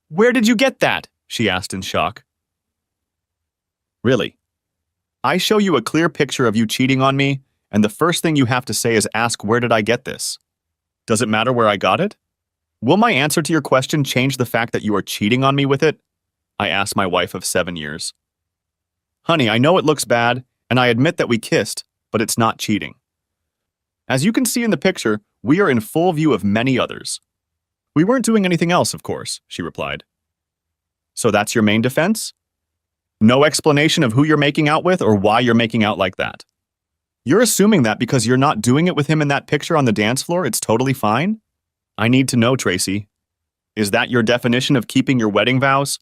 Where did you get that? She asked in shock. Really? I show you a clear picture of you cheating on me, and the first thing you have to say is ask where did I get this? Does it matter where I got it? Will my answer to your question change the fact that you are cheating on me with it? I asked my wife of 7 years. Honey, I know it looks bad, and I admit that we kissed, but it's not cheating. As you can see in the picture, we are in full view of many others. We weren't doing anything else, of course, she replied. So that's your main defense? No explanation of who you're making out with or why you're making out like that. You're assuming that because you're not doing it with him in that picture on the dance floor, it's totally fine? I need to know, Tracy. Is that your definition of keeping your wedding vows?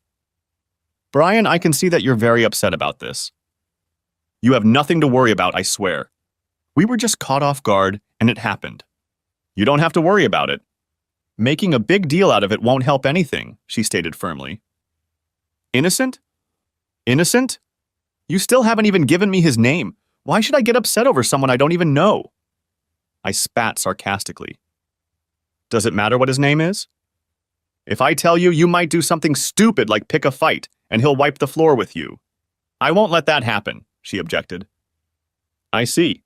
Brian, I can see that you're very upset about this. You have nothing to worry about, I swear. We were just caught off guard, and it happened. You don't have to worry about it. Making a big deal out of it won't help anything, she stated firmly. Innocent? Innocent? You still haven't even given me his name. Why should I get upset over someone I don't even know? I spat sarcastically. Does it matter what his name is? If I tell you, you might do something stupid like pick a fight, and he'll wipe the floor with you. I won't let that happen, she objected. I see.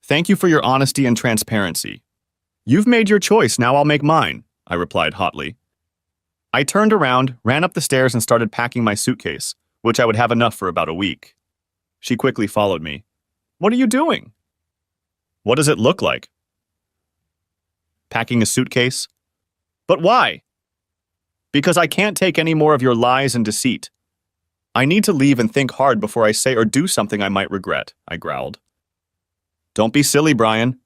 Thank you for your honesty and transparency. You've made your choice, now I'll make mine, I replied hotly. I turned around, ran up the stairs, and started packing my suitcase, which I would have enough for about a week. She quickly followed me. What are you doing? What does it look like? Packing a suitcase? But why? Because I can't take any more of your lies and deceit. I need to leave and think hard before I say or do something I might regret, I growled. Don't be silly, Brian.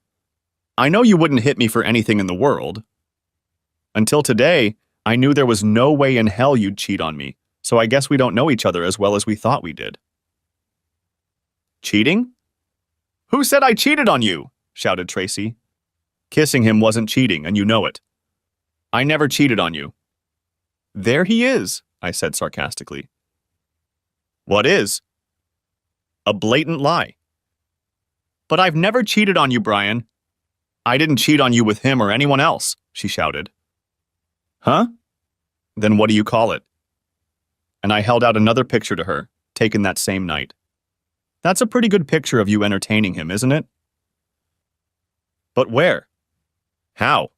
I know you wouldn't hit me for anything in the world. Until today, I knew there was no way in hell you'd cheat on me, so I guess we don't know each other as well as we thought we did. Cheating? Who said I cheated on you? Shouted Tracy. Kissing him wasn't cheating, and you know it. I never cheated on you. There he is, I said sarcastically. What is? A blatant lie. But I've never cheated on you, Brian. I didn't cheat on you with him or anyone else, she shouted. Huh? Then what do you call it? And I held out another picture to her, taken that same night. That's a pretty good picture of you entertaining him, isn't it? But where? How?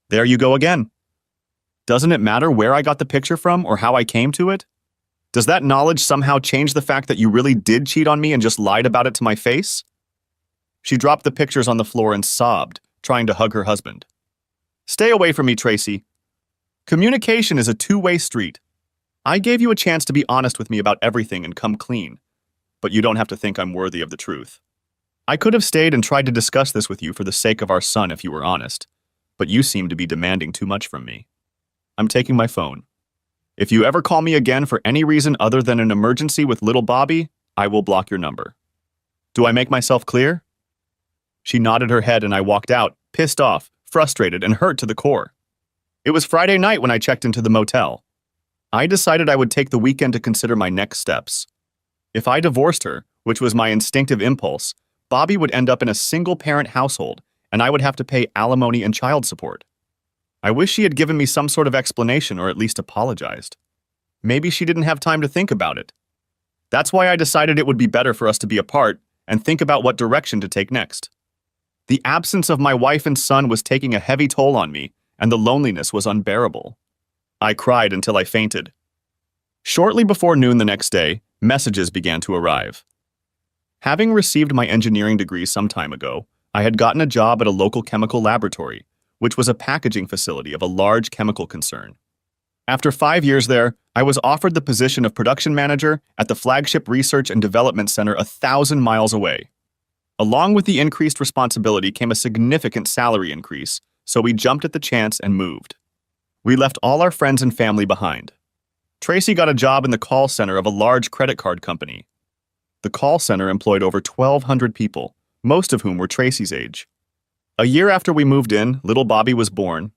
There you go again. Doesn't it matter where I got the picture from or how I came to it? Does that knowledge somehow change the fact that you really did cheat on me and just lied about it to my face? She dropped the pictures on the floor and sobbed, trying to hug her husband. Stay away from me, Tracy. Communication is a two-way street. I gave you a chance to be honest with me about everything and come clean, but you don't have to think I'm worthy of the truth. I could have stayed and tried to discuss this with you for the sake of our son if you were honest, but you seem to be demanding too much from me. I'm taking my phone. If you ever call me again for any reason other than an emergency with little Bobby, I will block your number. Do I make myself clear? She nodded her head and I walked out, pissed off, frustrated, and hurt to the core. It was Friday night when I checked into the motel. I decided I would take the weekend to consider my next steps. If I divorced her, which was my instinctive impulse, Bobby would end up in a single-parent household, and I would have to pay alimony and child support. I wish she had given me some sort of explanation or at least apologized. Maybe she didn't have time to think about it. That's why I decided it would be better for us to be apart and think about what direction to take next. The absence of my wife and son was taking a heavy toll on me, and the loneliness was unbearable. I cried until I fainted. Shortly before noon the next day, messages began to arrive. Having received my engineering degree some time ago, I had gotten a job at a local chemical laboratory, which was a packaging facility of a large chemical concern. After 5 years there, I was offered the position of production manager at the flagship research and development center 1,000 miles away. Along with the increased responsibility came a significant salary increase, so we jumped at the chance and moved. We left all our friends and family behind. Tracy got a job in the call center of a large credit card company. The call center employed over 1,200 people, most of whom were Tracy's age. A year after we moved in, little Bobby was born.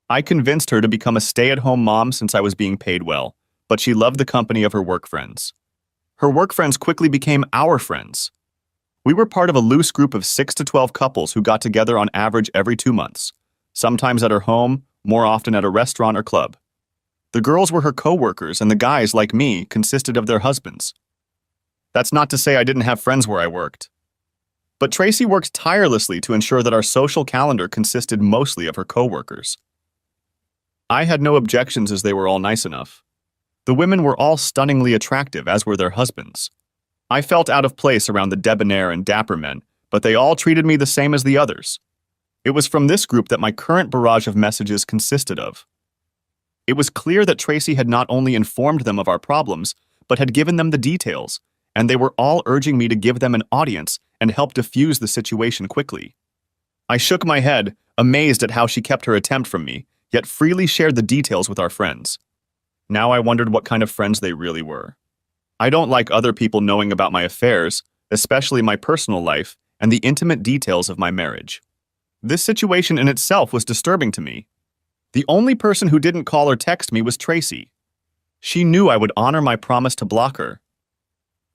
I convinced her to become a stay-at-home mom since I was being paid well, but she loved the company of her work friends. Her work friends quickly became our friends. We were part of a loose group of 6 to 12 couples who got together on average every 2 months, sometimes at her home, more often at a restaurant or club. The girls were her co-workers, and the guys, like me, consisted of their husbands. That's not to say I didn't have friends where I worked. But Tracy worked tirelessly to ensure that our social calendar consisted mostly of her co-workers. I had no objections as they were all nice enough. The women were all stunningly attractive, as were their husbands. I felt out of place around the debonair and dapper men, but they all treated me the same as the others. It was from this group that my current barrage of messages consisted of. It was clear that Tracy had not only informed them of our problems, but had given them the details, and they were all urging me to give them an audience and help diffuse the situation quickly. I shook my head, amazed at how she kept her attempt from me, yet freely shared the details with our friends. Now I wondered what kind of friends they really were. I don't like other people knowing about my affairs, especially my personal life and the intimate details of my marriage. This situation in itself was disturbing to me. The only person who didn't call or text me was Tracy. She knew I would honor my promise to block her.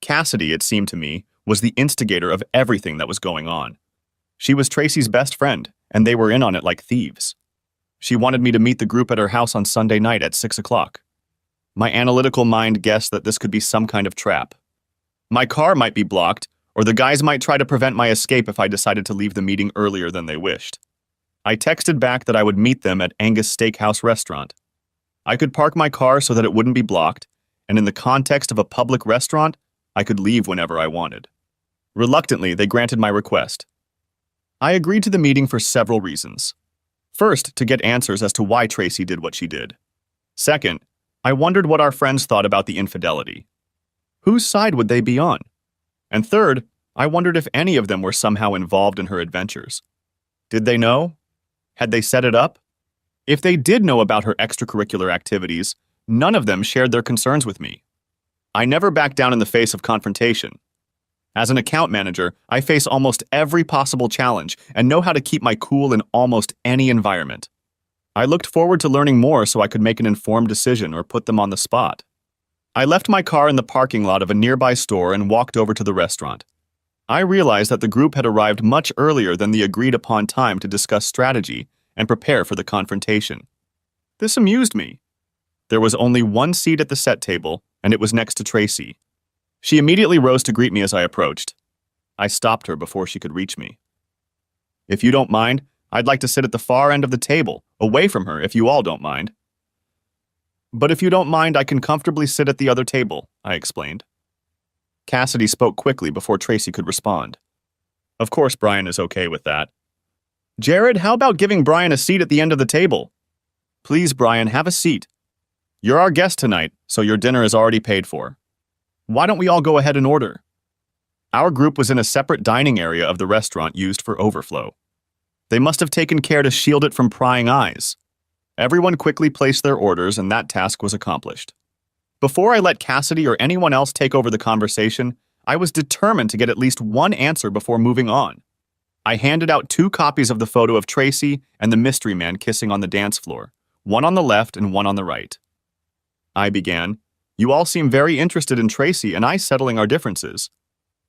Cassidy, it seemed to me, was the instigator of everything that was going on. She was Tracy's best friend, and they were in on it like thieves. She wanted me to meet the group at her house on Sunday night at 6 o'clock. My analytical mind guessed that this could be some kind of trap. My car might be blocked, or the guys might try to prevent my escape if I decided to leave the meeting earlier than they wished. I texted back that I would meet them at Angus Steakhouse restaurant. I could park my car so that it wouldn't be blocked, and in the context of a public restaurant, I could leave whenever I wanted. Reluctantly, they granted my request. I agreed to the meeting for several reasons. First, to get answers as to why Tracy did what she did. Second, I wondered what our friends thought about the infidelity. Whose side would they be on? And third, I wondered if any of them were somehow involved in her adventures. Did they know? Had they set it up? If they did know about her extracurricular activities, none of them shared their concerns with me. I never back down in the face of confrontation. As an account manager, I face almost every possible challenge and know how to keep my cool in almost any environment. I looked forward to learning more so I could make an informed decision or put them on the spot. I left my car in the parking lot of a nearby store and walked over to the restaurant. I realized that the group had arrived much earlier than the agreed-upon time to discuss strategy and prepare for the confrontation. This amused me. There was only one seat at the set table, and it was next to Tracy. She immediately rose to greet me as I approached. I stopped her before she could reach me. If you don't mind, I'd like to sit at the far end of the table, away from her if you all don't mind. But if you don't mind, I can comfortably sit at the other table, I explained. Cassidy spoke quickly before Tracy could respond. Of course Brian is okay with that. Jared, how about giving Brian a seat at the end of the table? Please, Brian, have a seat. You're our guest tonight, so your dinner is already paid for. Why don't we all go ahead and order? Our group was in a separate dining area of the restaurant used for overflow. They must have taken care to shield it from prying eyes. Everyone quickly placed their orders, and that task was accomplished. Before I let Cassidy or anyone else take over the conversation, I was determined to get at least one answer before moving on. I handed out 2 copies of the photo of Tracy and the mystery man kissing on the dance floor, one on the left and one on the right. I began, "You all seem very interested in Tracy and I settling our differences."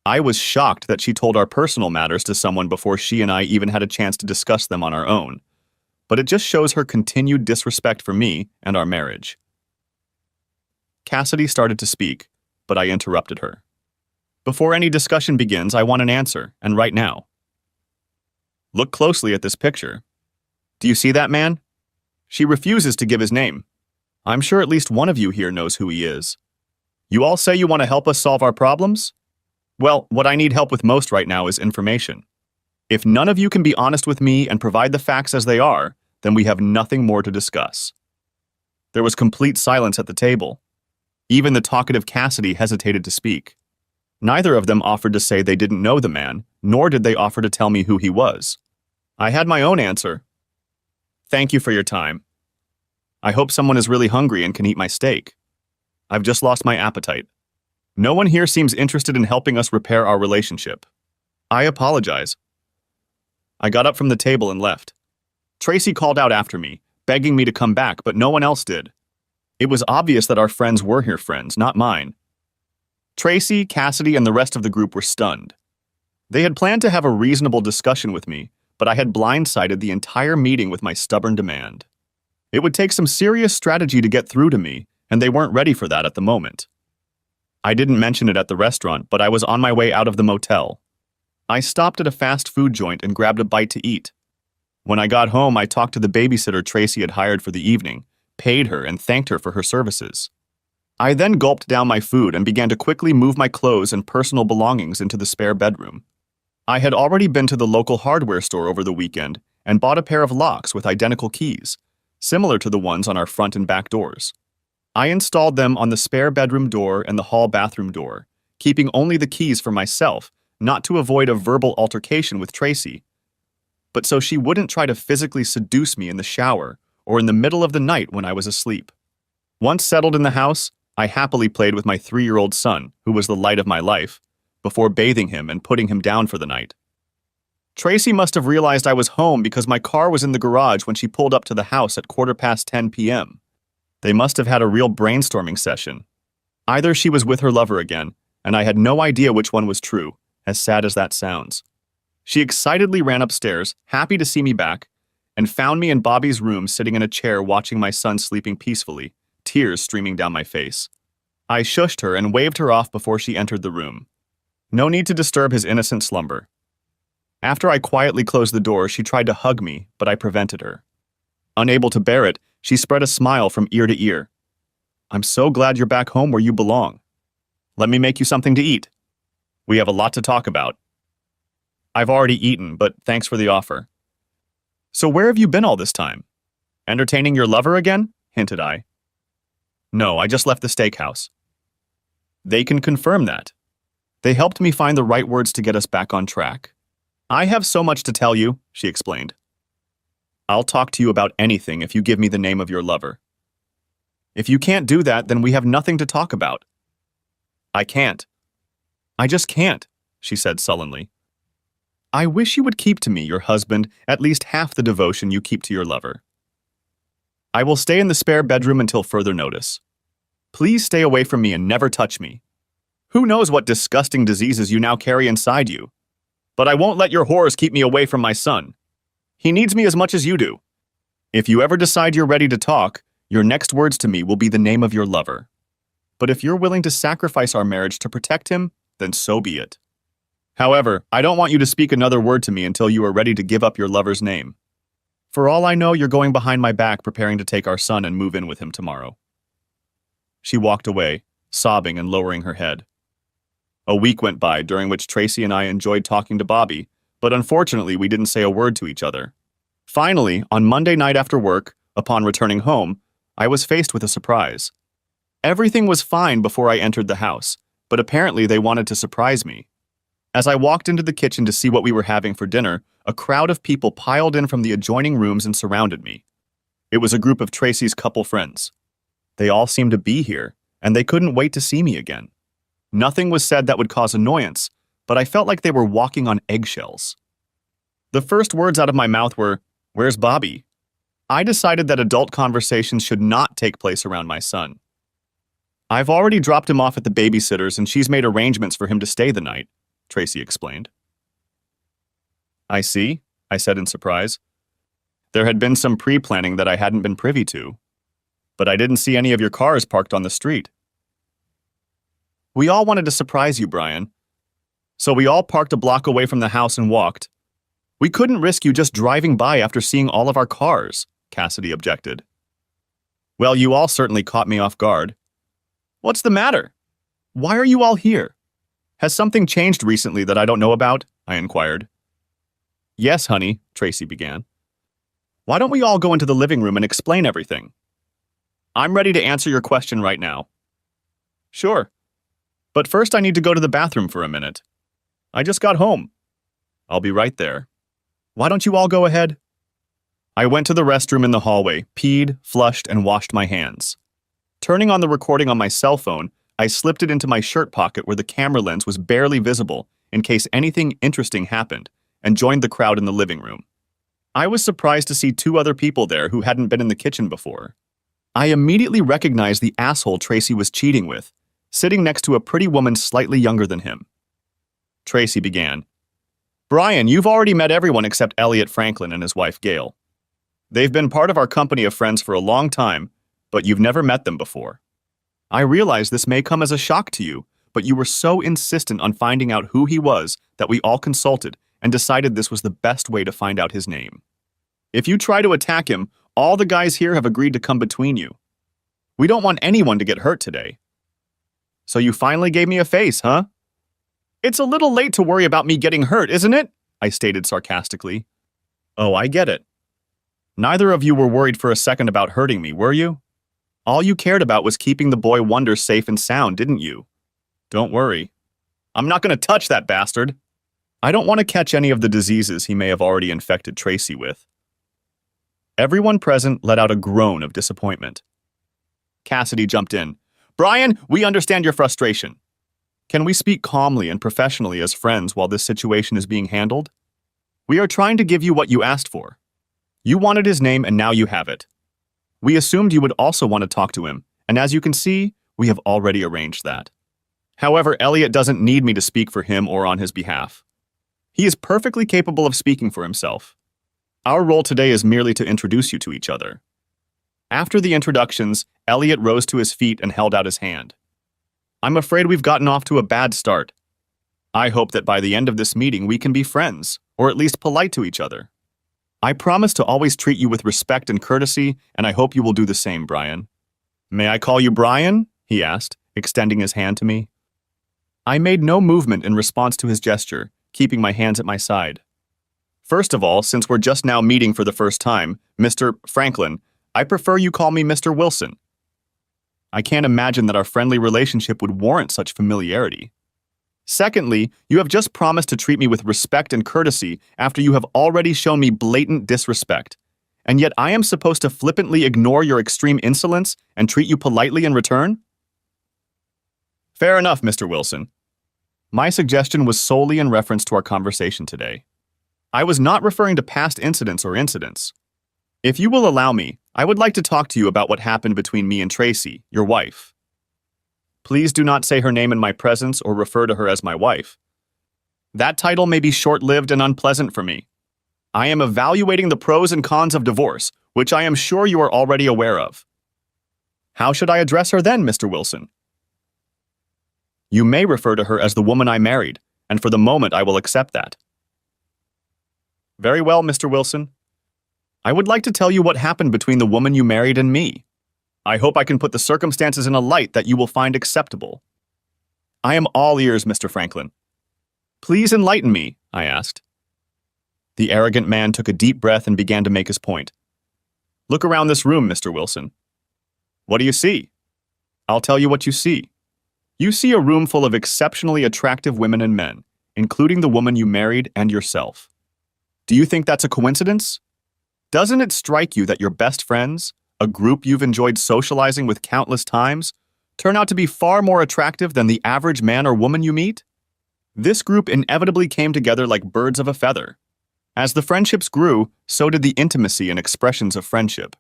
I was shocked that she told our personal matters to someone before she and I even had a chance to discuss them on our own. But it just shows her continued disrespect for me and our marriage. Cassidy started to speak, but I interrupted her. Before any discussion begins, I want an answer, and right now. Look closely at this picture. Do you see that man? She refuses to give his name. I'm sure at least one of you here knows who he is. You all say you want to help us solve our problems? Well, what I need help with most right now is information. If none of you can be honest with me and provide the facts as they are, then we have nothing more to discuss. There was complete silence at the table. Even the talkative Cassidy hesitated to speak. Neither of them offered to say they didn't know the man, nor did they offer to tell me who he was. I had my own answer. Thank you for your time. I hope someone is really hungry and can eat my steak. I've just lost my appetite. No one here seems interested in helping us repair our relationship. I apologize. I got up from the table and left. Tracy called out after me, begging me to come back, but no one else did. It was obvious that our friends were her friends, not mine. Tracy, Cassidy, and the rest of the group were stunned. They had planned to have a reasonable discussion with me, but I had blindsided the entire meeting with my stubborn demand. It would take some serious strategy to get through to me, and they weren't ready for that at the moment. I didn't mention it at the restaurant, but I was on my way out of the motel. I stopped at a fast food joint and grabbed a bite to eat. When I got home, I talked to the babysitter Tracy had hired for the evening, paid her, and thanked her for her services. I then gulped down my food and began to quickly move my clothes and personal belongings into the spare bedroom. I had already been to the local hardware store over the weekend and bought a pair of locks with identical keys, similar to the ones on our front and back doors. I installed them on the spare bedroom door and the hall bathroom door, keeping only the keys for myself, not to avoid a verbal altercation with Tracy, but so she wouldn't try to physically seduce me in the shower or in the middle of the night when I was asleep. Once settled in the house, I happily played with my 3-year-old son, who was the light of my life, before bathing him and putting him down for the night. Tracy must have realized I was home because my car was in the garage when she pulled up to the house at 10:15 p.m. They must have had a real brainstorming session. Either she was with her lover again, and I had no idea which one was true, as sad as that sounds. She excitedly ran upstairs, happy to see me back, and found me in Bobby's room sitting in a chair watching my son sleeping peacefully, tears streaming down my face. I shushed her and waved her off before she entered the room. No need to disturb his innocent slumber. After I quietly closed the door, she tried to hug me, but I prevented her. Unable to bear it, she spread a smile from ear to ear. "I'm so glad you're back home where you belong. Let me make you something to eat. We have a lot to talk about." "I've already eaten, but thanks for the offer." "So where have you been all this time? Entertaining your lover again?" hinted I. "No, I just left the steakhouse." "They can confirm that. They helped me find the right words to get us back on track." "I have so much to tell you," she explained. "I'll talk to you about anything if you give me the name of your lover." "If you can't do that, then we have nothing to talk about." "I can't. I just can't," she said sullenly. "I wish you would keep to me, your husband, at least half the devotion you keep to your lover. I will stay in the spare bedroom until further notice. Please stay away from me and never touch me. Who knows what disgusting diseases you now carry inside you? But I won't let your horrors keep me away from my son. He needs me as much as you do. If you ever decide you're ready to talk, your next words to me will be the name of your lover. But if you're willing to sacrifice our marriage to protect him, then so be it. However, I don't want you to speak another word to me until you are ready to give up your lover's name. For all I know, you're going behind my back preparing to take our son and move in with him tomorrow." She walked away, sobbing and lowering her head. A week went by, during which Tracy and I enjoyed talking to Bobby, but unfortunately we didn't say a word to each other. Finally, on Monday night after work, upon returning home, I was faced with a surprise. Everything was fine before I entered the house, but apparently they wanted to surprise me. As I walked into the kitchen to see what we were having for dinner, a crowd of people piled in from the adjoining rooms and surrounded me. It was a group of Tracy's couple friends. They all seemed to be here, and they couldn't wait to see me again. Nothing was said that would cause annoyance, but I felt like they were walking on eggshells. The first words out of my mouth were, "Where's Bobby?" I decided that adult conversations should not take place around my son. "I've already dropped him off at the babysitter's and she's made arrangements for him to stay the night," Tracy explained. "I see," I said in surprise. There had been some pre-planning that I hadn't been privy to, but I didn't see any of your cars parked on the street. "We all wanted to surprise you, Brian. So we all parked a block away from the house and walked. We couldn't risk you just driving by after seeing all of our cars," Cassidy objected. "Well, you all certainly caught me off guard. What's the matter? Why are you all here? Has something changed recently that I don't know about?" I inquired. "Yes, honey," Tracy began. "Why don't we all go into the living room and explain everything? I'm ready to answer your question right now." "Sure. But first I need to go to the bathroom for a minute. I just got home." "I'll be right there." "Why don't you all go ahead?" I went to the restroom in the hallway, peed, flushed, and washed my hands. Turning on the recording on my cell phone, I slipped it into my shirt pocket where the camera lens was barely visible in case anything interesting happened, and joined the crowd in the living room. I was surprised to see 2 other people there who hadn't been in the kitchen before. I immediately recognized the asshole Tracy was cheating with, sitting next to a pretty woman slightly younger than him. Tracy began, "Brian, you've already met everyone except Elliot Franklin and his wife Gail. They've been part of our company of friends for a long time, but you've never met them before. I realize this may come as a shock to you, but you were so insistent on finding out who he was that we all consulted and decided this was the best way to find out his name. If you try to attack him, all the guys here have agreed to come between you. We don't want anyone to get hurt today. So you finally gave me a face, huh? It's a little late to worry about me getting hurt, isn't it? I stated sarcastically. Oh, I get it. Neither of you were worried for a second about hurting me, were you? All you cared about was keeping the boy Wonder safe and sound, didn't you? Don't worry. I'm not going to touch that bastard. I don't want to catch any of the diseases he may have already infected Tracy with. Everyone present let out a groan of disappointment. Cassidy jumped in. Brian, we understand your frustration. Can we speak calmly and professionally as friends while this situation is being handled? We are trying to give you what you asked for. You wanted his name and now you have it. We assumed you would also want to talk to him, and as you can see, we have already arranged that. However, Elliot doesn't need me to speak for him or on his behalf. He is perfectly capable of speaking for himself. Our role today is merely to introduce you to each other. After the introductions, Elliot rose to his feet and held out his hand. I'm afraid we've gotten off to a bad start. I hope that by the end of this meeting we can be friends, or at least polite to each other. I promise to always treat you with respect and courtesy, and I hope you will do the same, Brian. May I call you Brian? He asked, extending his hand to me. I made no movement in response to his gesture, keeping my hands at my side. First of all, since we're just now meeting for the first time, Mr. Franklin, I prefer you call me Mr. Wilson. I can't imagine that our friendly relationship would warrant such familiarity. Secondly, you have just promised to treat me with respect and courtesy after you have already shown me blatant disrespect, and yet I am supposed to flippantly ignore your extreme insolence and treat you politely in return? Fair enough, Mr. Wilson. My suggestion was solely in reference to our conversation today. I was not referring to past incidents or incidents. If you will allow me, I would like to talk to you about what happened between me and Tracy, your wife. Please do not say her name in my presence or refer to her as my wife. That title may be short-lived and unpleasant for me. I am evaluating the pros and cons of divorce, which I am sure you are already aware of. How should I address her then, Mr. Wilson? You may refer to her as the woman I married, and for the moment I will accept that. Very well, Mr. Wilson. I would like to tell you what happened between the woman you married and me. I hope I can put the circumstances in a light that you will find acceptable. I am all ears, Mr. Franklin. Please enlighten me, I asked. The arrogant man took a deep breath and began to make his point. Look around this room, Mr. Wilson. What do you see? I'll tell you what you see. You see a room full of exceptionally attractive women and men, including the woman you married and yourself. Do you think that's a coincidence? Doesn't it strike you that your best friends, a group you've enjoyed socializing with countless times, turn out to be far more attractive than the average man or woman you meet? This group inevitably came together like birds of a feather. As the friendships grew, so did the intimacy and expressions of friendship.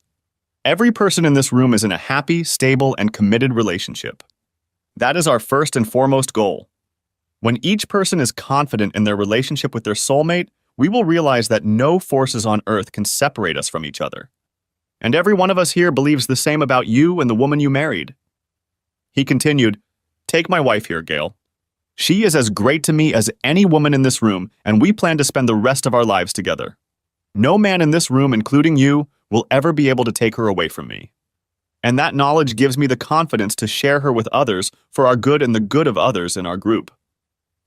Every person in this room is in a happy, stable, and committed relationship. That is our first and foremost goal. When each person is confident in their relationship with their soulmate, we will realize that no forces on earth can separate us from each other. And every one of us here believes the same about you and the woman you married. He continued, Take my wife here, Gail. She is as great to me as any woman in this room, and we plan to spend the rest of our lives together. No man in this room, including you, will ever be able to take her away from me. And that knowledge gives me the confidence to share her with others for our good and the good of others in our group.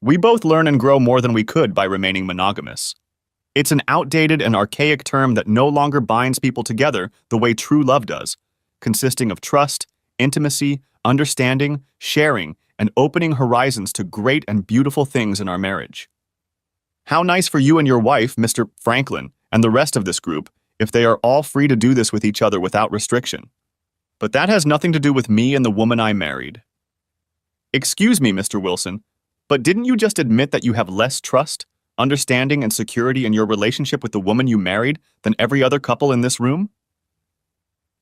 We both learn and grow more than we could by remaining monogamous. It's an outdated and archaic term that no longer binds people together the way true love does, consisting of trust, intimacy, understanding, sharing, and opening horizons to great and beautiful things in our marriage. How nice for you and your wife, Mr. Franklin, and the rest of this group, if they are all free to do this with each other without restriction. But that has nothing to do with me and the woman I married. Excuse me, Mr. Wilson, but didn't you just admit that you have less trust, understanding, and security in your relationship with the woman you married than every other couple in this room?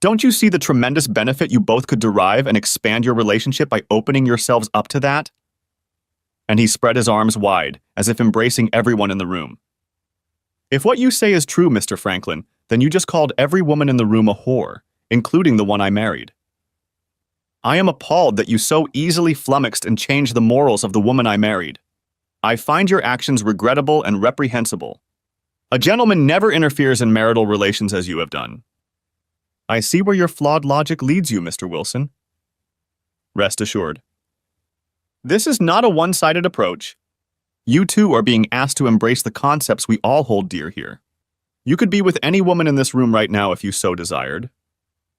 Don't you see the tremendous benefit you both could derive and expand your relationship by opening yourselves up to that? And he spread his arms wide, as if embracing everyone in the room. If what you say is true, Mr. Franklin, Then you just called every woman in the room a whore, including the one I married. I am appalled that you so easily flummoxed and changed the morals of the woman I married. I find your actions regrettable and reprehensible. A gentleman never interferes in marital relations as you have done. I see where your flawed logic leads you, Mr. Wilson. Rest assured. This is not a one-sided approach. You too are being asked to embrace the concepts we all hold dear here. You could be with any woman in this room right now if you so desired.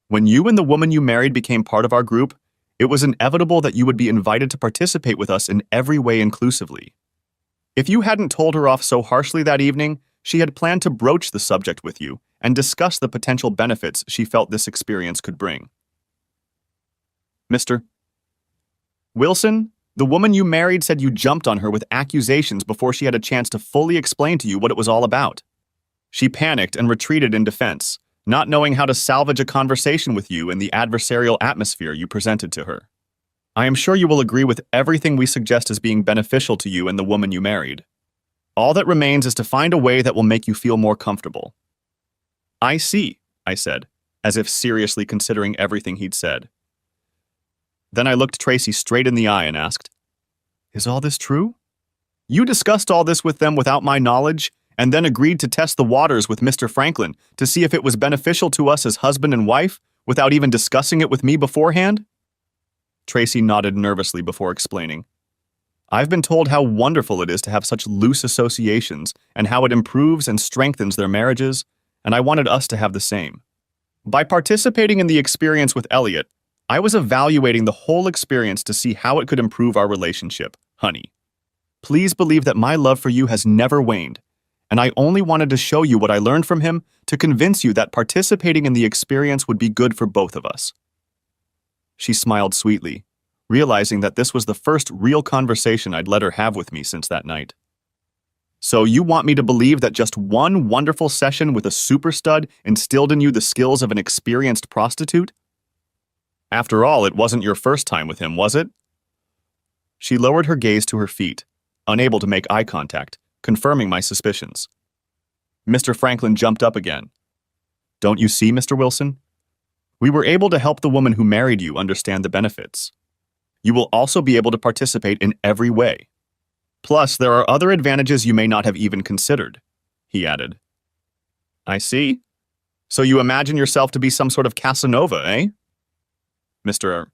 When you and the woman you married became part of our group, it was inevitable that you would be invited to participate with us in every way inclusively. If you hadn't told her off so harshly that evening, she had planned to broach the subject with you and discuss the potential benefits she felt this experience could bring. Mr. Wilson, the woman you married said you jumped on her with accusations before she had a chance to fully explain to you what it was all about. She panicked and retreated in defense, not knowing how to salvage a conversation with you in the adversarial atmosphere you presented to her. I am sure you will agree with everything we suggest as being beneficial to you and the woman you married. All that remains is to find a way that will make you feel more comfortable. I see, I said, as if seriously considering everything he'd said. Then I looked Tracy straight in the eye and asked, "Is all this true? You discussed all this with them without my knowledge, and then agreed to test the waters with Mr. Franklin to see if it was beneficial to us as husband and wife, without even discussing it with me beforehand?" Tracy nodded nervously before explaining. I've been told how wonderful it is to have such loose associations and how it improves and strengthens their marriages, and I wanted us to have the same. By participating in the experience with Elliot, I was evaluating the whole experience to see how it could improve our relationship, honey. Please believe that my love for you has never waned, and I only wanted to show you what I learned from him to convince you that participating in the experience would be good for both of us. She smiled sweetly, realizing that this was the first real conversation I'd let her have with me since that night. So you want me to believe that just one wonderful session with a super stud instilled in you the skills of an experienced prostitute? After all, it wasn't your first time with him, was it? She lowered her gaze to her feet, unable to make eye contact, confirming my suspicions. Mr. Franklin jumped up again. Don't you see, Mr. Wilson? We were able to help the woman who married you understand the benefits. You will also be able to participate in every way. Plus, there are other advantages you may not have even considered, he added. I see. So you imagine yourself to be some sort of Casanova, eh? Mr.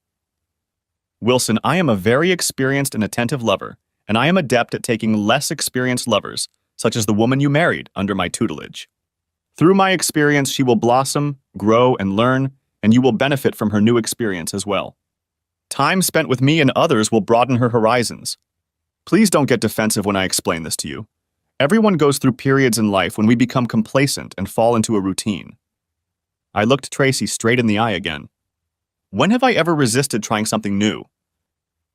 Wilson, I am a very experienced and attentive lover, and I am adept at taking less experienced lovers, such as the woman you married, under my tutelage. Through my experience, she will blossom, grow, and learn, and you will benefit from her new experience as well. Time spent with me and others will broaden her horizons. Please don't get defensive when I explain this to you. Everyone goes through periods in life when we become complacent and fall into a routine. I looked Tracy straight in the eye again. When have I ever resisted trying something new?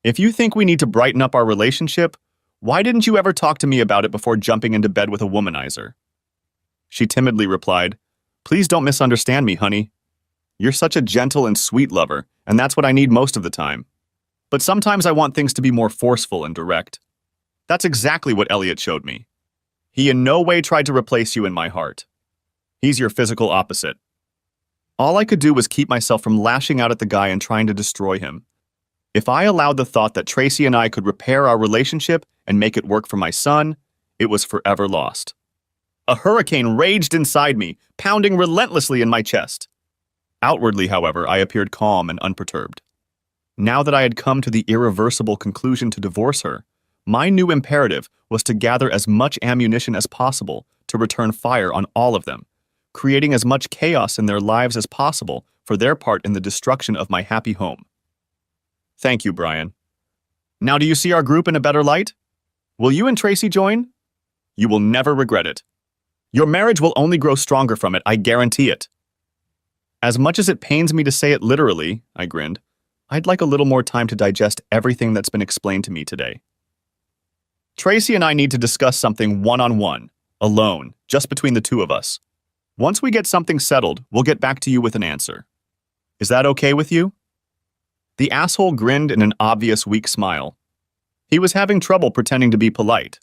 If you think we need to brighten up our relationship, why didn't you ever talk to me about it before jumping into bed with a womanizer? She timidly replied, Please don't misunderstand me, honey. You're such a gentle and sweet lover, and that's what I need most of the time. But sometimes I want things to be more forceful and direct. That's exactly what Elliot showed me. He in no way tried to replace you in my heart. He's your physical opposite. All I could do was keep myself from lashing out at the guy and trying to destroy him. If I allowed the thought that Tracy and I could repair our relationship and make it work for my son, it was forever lost. A hurricane raged inside me, pounding relentlessly in my chest. Outwardly, however, I appeared calm and unperturbed. Now that I had come to the irreversible conclusion to divorce her, my new imperative was to gather as much ammunition as possible to return fire on all of them, creating as much chaos in their lives as possible for their part in the destruction of my happy home. Thank you, Brian. Now do you see our group in a better light? Will you and Tracy join? You will never regret it. Your marriage will only grow stronger from it, I guarantee it. As much as it pains me to say it literally, I grinned, I'd like a little more time to digest everything that's been explained to me today. Tracy and I need to discuss something one-on-one, alone, just between the two of us. Once we get something settled, we'll get back to you with an answer. Is that okay with you? The asshole grinned in an obvious weak smile. He was having trouble pretending to be polite.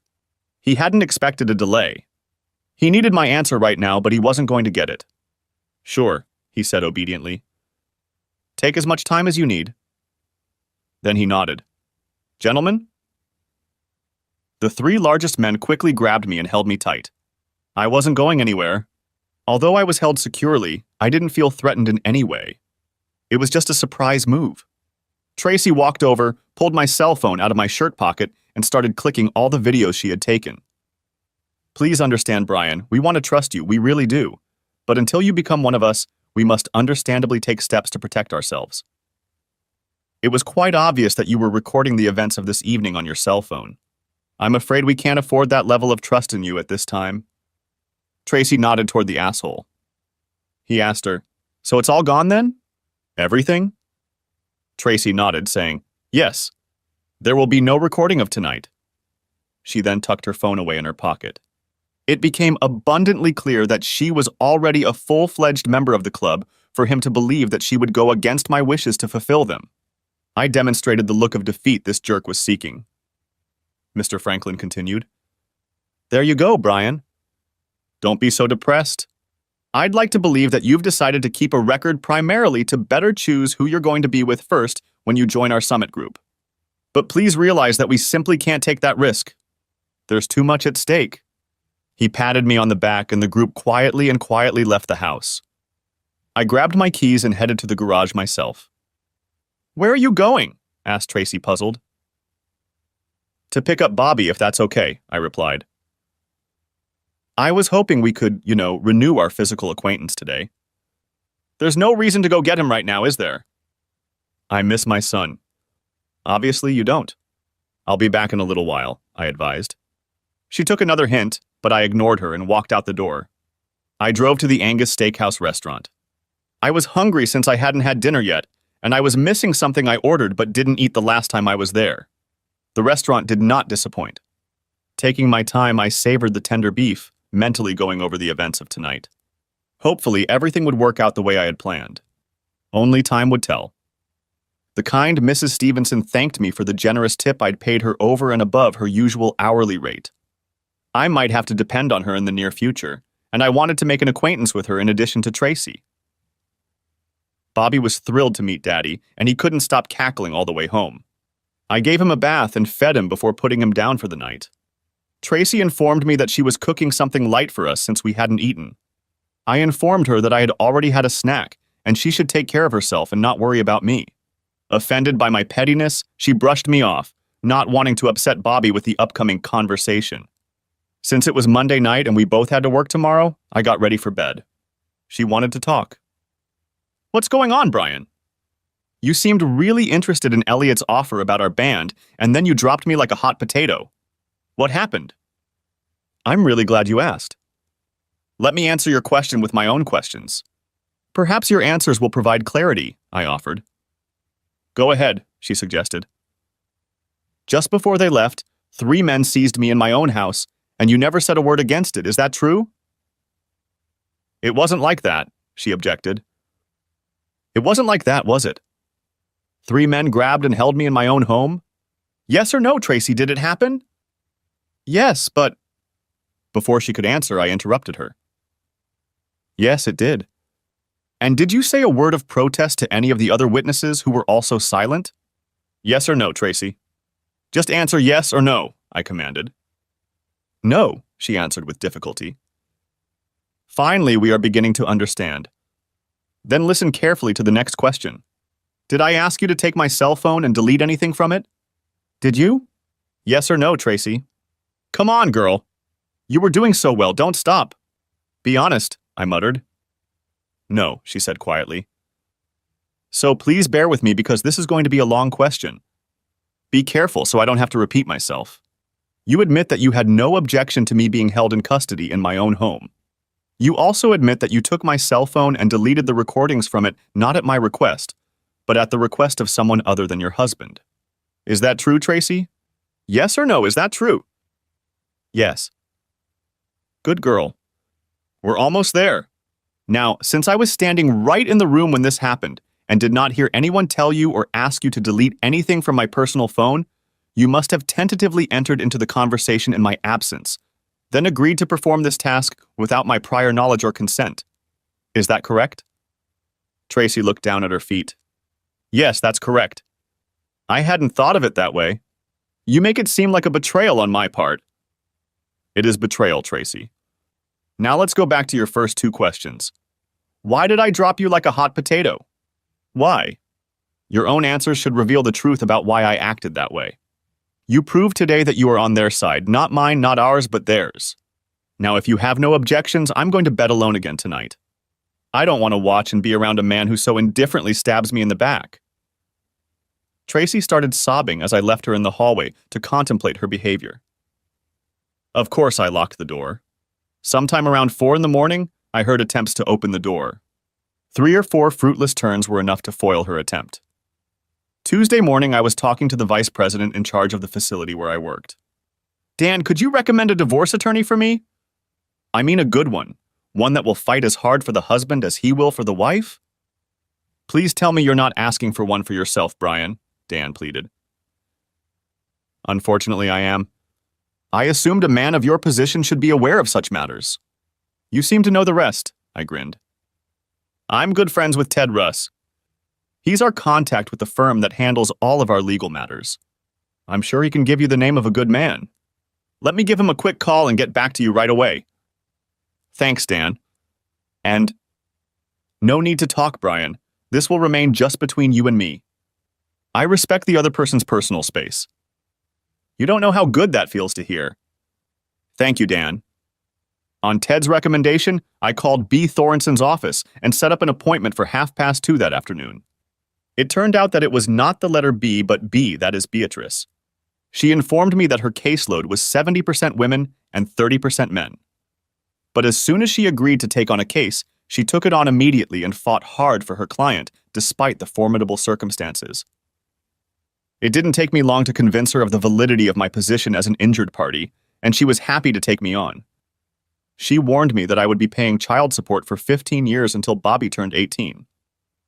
He hadn't expected a delay. He needed my answer right now, but he wasn't going to get it. Sure, he said obediently. Take as much time as you need. Then he nodded. Gentlemen? The three largest men quickly grabbed me and held me tight. I wasn't going anywhere. Although I was held securely, I didn't feel threatened in any way. It was just a surprise move. Tracy walked over, pulled my cell phone out of my shirt pocket, and started clicking all the videos she had taken. Please understand, Brian, we want to trust you, we really do. But until you become one of us, we must understandably take steps to protect ourselves. It was quite obvious that you were recording the events of this evening on your cell phone. I'm afraid we can't afford that level of trust in you at this time. Tracy nodded toward the asshole. He asked her, So it's all gone then? Everything? Tracy nodded, saying, Yes. There will be no recording of tonight. She then tucked her phone away in her pocket. It became abundantly clear that she was already a full-fledged member of the club for him to believe that she would go against my wishes to fulfill them. I demonstrated the look of defeat this jerk was seeking. Mr. Franklin continued. There you go, Brian. Don't be so depressed. I'd like to believe that you've decided to keep a record primarily to better choose who you're going to be with first when you join our summit group. But please realize that we simply can't take that risk. There's too much at stake. He patted me on the back and the group quietly left the house. I grabbed my keys and headed to the garage myself. Where are you going? Asked Tracy, puzzled. To pick up Bobby, if that's okay, I replied. I was hoping we could, renew our physical acquaintance today. There's no reason to go get him right now, is there? I miss my son. Obviously, you don't. I'll be back in a little while, I advised. She took another hint, but I ignored her and walked out the door. I drove to the Angus Steakhouse restaurant. I was hungry since I hadn't had dinner yet, and I was missing something I ordered but didn't eat the last time I was there. The restaurant did not disappoint. Taking my time, I savored the tender beef, mentally going over the events of tonight. Hopefully, everything would work out the way I had planned. Only time would tell. The kind Mrs. Stevenson thanked me for the generous tip I'd paid her over and above her usual hourly rate. I might have to depend on her in the near future, and I wanted to make an acquaintance with her in addition to Tracy. Bobby was thrilled to meet Daddy, and he couldn't stop cackling all the way home. I gave him a bath and fed him before putting him down for the night. Tracy informed me that she was cooking something light for us since we hadn't eaten. I informed her that I had already had a snack, and she should take care of herself and not worry about me. Offended by my pettiness, she brushed me off, not wanting to upset Bobby with the upcoming conversation. Since it was Monday night and we both had to work tomorrow, I got ready for bed. She wanted to talk. What's going on, Brian? You seemed really interested in Elliot's offer about our band, and then you dropped me like a hot potato. What happened? I'm really glad you asked. Let me answer your question with my own questions. Perhaps your answers will provide clarity, I offered. Go ahead, she suggested. Just before they left, 3 men seized me in my own house, and you never said a word against it. Is that true? It wasn't like that, she objected. It wasn't like that, was it? 3 men grabbed and held me in my own home? Yes or no, Tracy, did it happen? Yes, but... Before she could answer, I interrupted her. Yes, it did. And did you say a word of protest to any of the other witnesses who were also silent? Yes or no, Tracy? Just answer yes or no, I commanded. No, she answered with difficulty. Finally, we are beginning to understand. Then listen carefully to the next question. Did I ask you to take my cell phone and delete anything from it? Did you? Yes or no, Tracy? Come on, girl. You were doing so well, don't stop. Be honest, I muttered. No, she said quietly. So please bear with me because this is going to be a long question. Be careful so I don't have to repeat myself. You admit that you had no objection to me being held in custody in my own home. You also admit that you took my cell phone and deleted the recordings from it not at my request, but at the request of someone other than your husband. Is that true, Tracy? Yes or no, is that true? Yes. Good girl. We're almost there. Now, since I was standing right in the room when this happened and did not hear anyone tell you or ask you to delete anything from my personal phone, you must have tentatively entered into the conversation in my absence. then agreed to perform this task without my prior knowledge or consent. Is that correct? Tracy looked down at her feet. Yes, that's correct. I hadn't thought of it that way. You make it seem like a betrayal on my part. It is betrayal, Tracy. Now let's go back to your first two questions. Why did I drop you like a hot potato? Why? Your own answers should reveal the truth about why I acted that way. You proved today that you are on their side, not mine, not ours, but theirs. Now, if you have no objections, I'm going to bed alone again tonight. I don't want to watch and be around a man who so indifferently stabs me in the back. Tracy started sobbing as I left her in the hallway to contemplate her behavior. Of course, I locked the door. Sometime around 4 in the morning, I heard attempts to open the door. 3 or 4 fruitless turns were enough to foil her attempt. Tuesday morning, I was talking to the vice president in charge of the facility where I worked. Dan, could you recommend a divorce attorney for me? I mean a good one that will fight as hard for the husband as he will for the wife? Please tell me you're not asking for one for yourself, Brian, Dan pleaded. Unfortunately, I am. I assumed a man of your position should be aware of such matters. You seem to know the rest, I grinned. I'm good friends with Ted Russ. He's our contact with the firm that handles all of our legal matters. I'm sure he can give you the name of a good man. Let me give him a quick call and get back to you right away. Thanks, Dan. And no need to talk, Brian. This will remain just between you and me. I respect the other person's personal space. You don't know how good that feels to hear. Thank you, Dan. On Ted's recommendation, I called B. Thorenson's office and set up an appointment for 2:30 that afternoon. It turned out that it was not the letter B, but B, that is Beatrice. She informed me that her caseload was 70% women and 30% men. But as soon as she agreed to take on a case, she took it on immediately and fought hard for her client, despite the formidable circumstances. It didn't take me long to convince her of the validity of my position as an injured party, and she was happy to take me on. She warned me that I would be paying child support for 15 years until Bobby turned 18.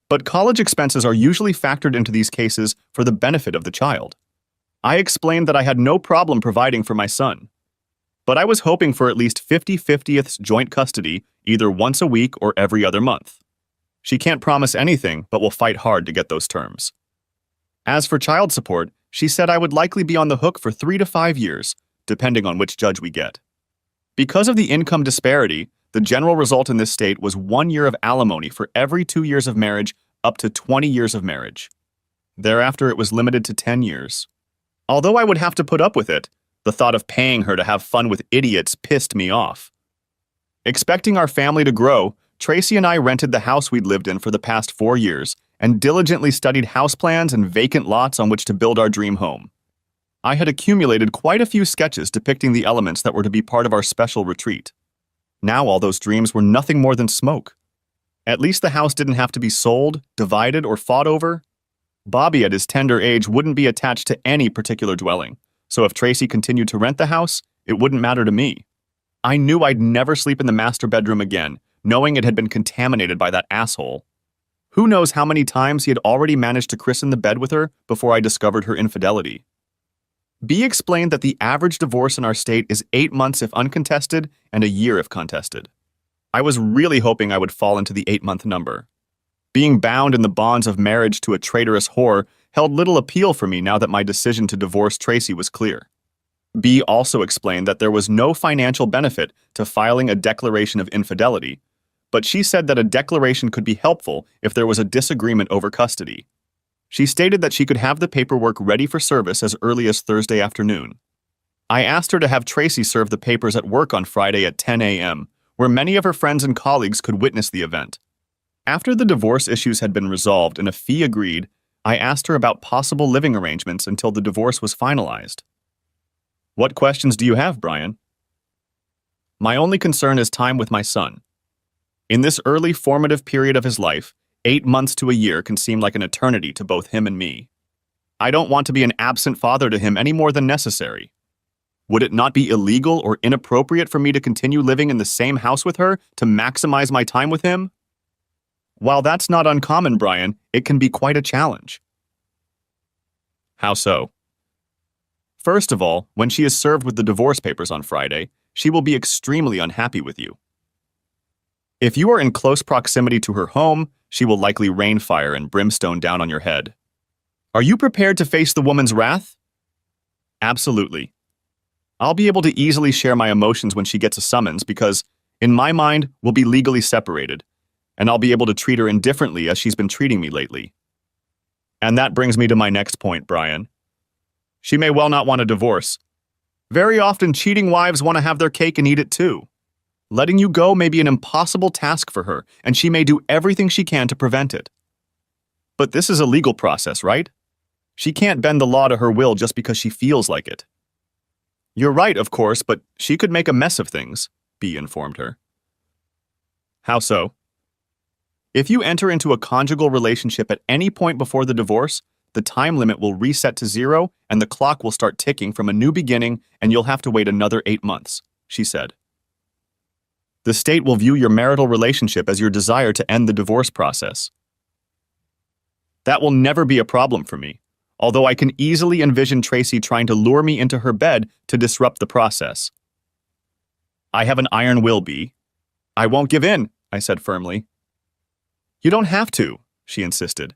But college expenses are usually factored into these cases for the benefit of the child. I explained that I had no problem providing for my son, but I was hoping for at least 50/50ths joint custody either once a week or every other month. She can't promise anything, but will fight hard to get those terms. As for child support, she said I would likely be on the hook for 3 to 5 years, depending on which judge we get. Because of the income disparity, the general result in this state was 1 year of alimony for every 2 years of marriage up to 20 years of marriage. Thereafter, it was limited to 10 years. Although I would have to put up with it, the thought of paying her to have fun with idiots pissed me off. Expecting our family to grow, Tracy and I rented the house we'd lived in for the past 4 years and diligently studied house plans and vacant lots on which to build our dream home. I had accumulated quite a few sketches depicting the elements that were to be part of our special retreat. Now all those dreams were nothing more than smoke. At least the house didn't have to be sold, divided, or fought over. Bobby at his tender age wouldn't be attached to any particular dwelling, so if Tracy continued to rent the house, it wouldn't matter to me. I knew I'd never sleep in the master bedroom again, knowing it had been contaminated by that asshole. Who knows how many times he had already managed to christen the bed with her before I discovered her infidelity. B explained that the average divorce in our state is 8 months if uncontested and a year if contested. I was really hoping I would fall into the 8-month number. Being bound in the bonds of marriage to a traitorous whore held little appeal for me now that my decision to divorce Tracy was clear. B also explained that there was no financial benefit to filing a declaration of infidelity, but she said that a declaration could be helpful if there was a disagreement over custody. She stated that she could have the paperwork ready for service as early as Thursday afternoon. I asked her to have Tracy serve the papers at work on Friday at 10 a.m., where many of her friends and colleagues could witness the event. After the divorce issues had been resolved and a fee agreed, I asked her about possible living arrangements until the divorce was finalized. What questions do you have, Brian? My only concern is time with my son. In this early formative period of his life, 8 months to a year can seem like an eternity to both him and me. I don't want to be an absent father to him any more than necessary. Would it not be illegal or inappropriate for me to continue living in the same house with her to maximize my time with him? While that's not uncommon, Brian, it can be quite a challenge. How so? First of all, when she is served with the divorce papers on Friday, she will be extremely unhappy with you. If you are in close proximity to her home, she will likely rain fire and brimstone down on your head. Are you prepared to face the woman's wrath? Absolutely. I'll be able to easily share my emotions when she gets a summons because, in my mind, we'll be legally separated, and I'll be able to treat her indifferently as she's been treating me lately. And that brings me to my next point, Brian. She may well not want a divorce. Very often, cheating wives want to have their cake and eat it too. Letting you go may be an impossible task for her, and she may do everything she can to prevent it. But this is a legal process, right? She can't bend the law to her will just because she feels like it. You're right, of course, but she could make a mess of things, B informed her. How so? If you enter into a conjugal relationship at any point before the divorce, the time limit will reset to 0 and the clock will start ticking from a new beginning and you'll have to wait another 8 months, she said. The state will view your marital relationship as your desire to end the divorce process. That will never be a problem for me, although I can easily envision Tracy trying to lure me into her bed to disrupt the process. I have an iron will, B. I won't give in, I said firmly. You don't have to, she insisted.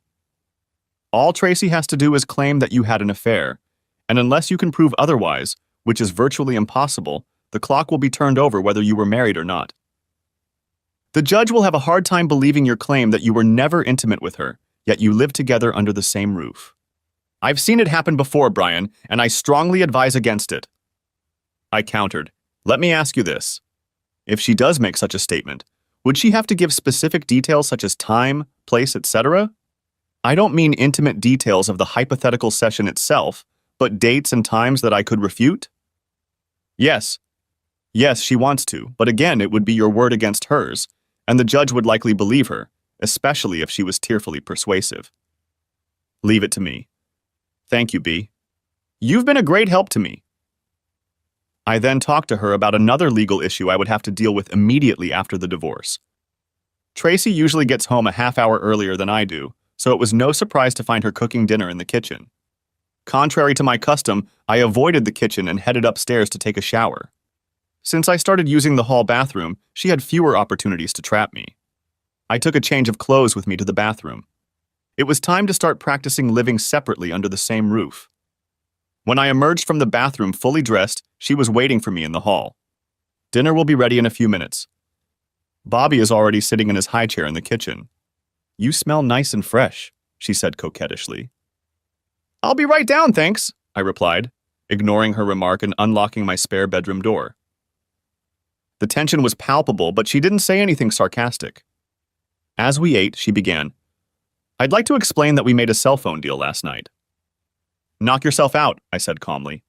All Tracy has to do is claim that you had an affair, and unless you can prove otherwise, which is virtually impossible, the clock will be turned over whether you were married or not. The judge will have a hard time believing your claim that you were never intimate with her, yet you lived together under the same roof. I've seen it happen before, Brian, and I strongly advise against it. I countered. Let me ask you this. If she does make such a statement, would she have to give specific details such as time, place, etc.? I don't mean intimate details of the hypothetical session itself, but dates and times that I could refute? Yes. Yes, she wants to, but again, it would be your word against hers, and the judge would likely believe her, especially if she was tearfully persuasive. Leave it to me. Thank you, B. You've been a great help to me. I then talked to her about another legal issue I would have to deal with immediately after the divorce. Tracy usually gets home a half hour earlier than I do, so it was no surprise to find her cooking dinner in the kitchen. Contrary to my custom, I avoided the kitchen and headed upstairs to take a shower. Since I started using the hall bathroom, she had fewer opportunities to trap me. I took a change of clothes with me to the bathroom. It was time to start practicing living separately under the same roof. When I emerged from the bathroom fully dressed, she was waiting for me in the hall. Dinner will be ready in a few minutes. Bobby is already sitting in his high chair in the kitchen. You smell nice and fresh, she said coquettishly. I'll be right down, thanks, I replied, ignoring her remark and unlocking my spare bedroom door. The tension was palpable, but she didn't say anything sarcastic. As we ate, she began. I'd like to explain that we made a cell phone deal last night. Knock yourself out, I said calmly.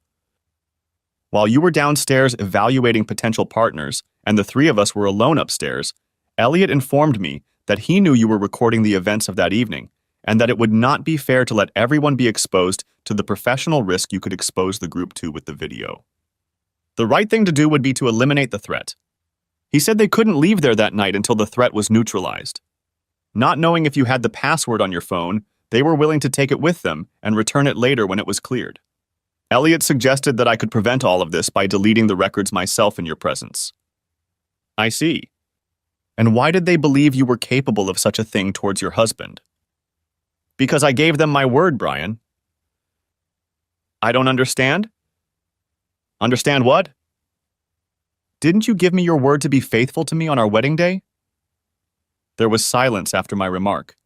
While you were downstairs evaluating potential partners, and the three of us were alone upstairs, Elliot informed me that he knew you were recording the events of that evening, and that it would not be fair to let everyone be exposed to the professional risk you could expose the group to with the video. The right thing to do would be to eliminate the threat. He said they couldn't leave there that night until the threat was neutralized. Not knowing if you had the password on your phone, they were willing to take it with them and return it later when it was cleared. Elliot suggested that I could prevent all of this by deleting the records myself in your presence. I see. And why did they believe you were capable of such a thing towards your husband? Because I gave them my word, Brian. I don't understand? Understand what? Didn't you give me your word to be faithful to me on our wedding day? There was silence after my remark.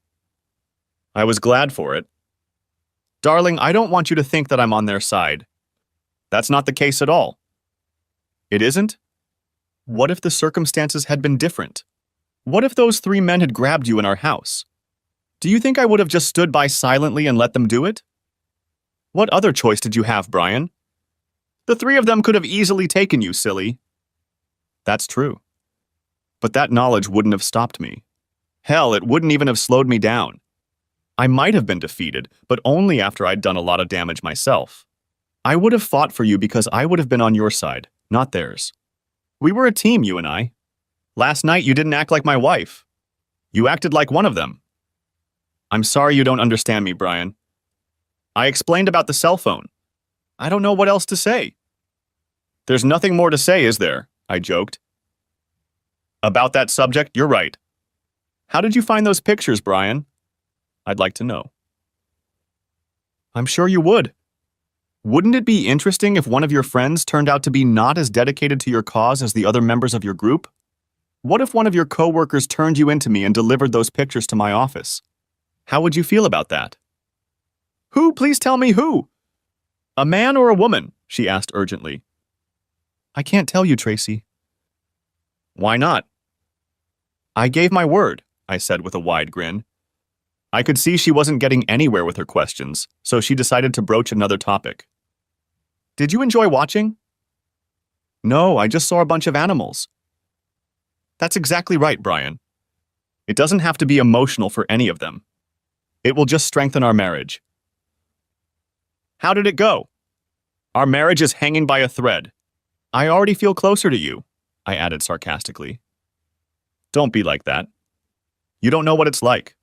I was glad for it. Darling, I don't want you to think that I'm on their side. That's not the case at all. It isn't? What if the circumstances had been different? What if those 3 men had grabbed you in our house? Do you think I would have just stood by silently and let them do it? What other choice did you have, Brian? The 3 of them could have easily taken you, silly. That's true. But that knowledge wouldn't have stopped me. Hell, it wouldn't even have slowed me down. I might have been defeated, but only after I'd done a lot of damage myself. I would have fought for you because I would have been on your side, not theirs. We were a team, you and I. Last night you didn't act like my wife. You acted like one of them. I'm sorry you don't understand me, Brian. I explained about the cell phone. I don't know what else to say. There's nothing more to say, is there? I joked. About that subject, you're right. How did you find those pictures, Brian? I'd like to know. I'm sure you would. Wouldn't it be interesting if one of your friends turned out to be not as dedicated to your cause as the other members of your group? What if one of your coworkers turned you into me and delivered those pictures to my office? How would you feel about that? Who? Please tell me who? A man or a woman? She asked urgently. I can't tell you, Tracy. Why not? I gave my word, I said with a wide grin. I could see she wasn't getting anywhere with her questions, so she decided to broach another topic. Did you enjoy watching? No, I just saw a bunch of animals. That's exactly right, Brian. It doesn't have to be emotional for any of them. It will just strengthen our marriage. How did it go? Our marriage is hanging by a thread. I already feel closer to you, I added sarcastically. Don't be like that. You don't know what it's like.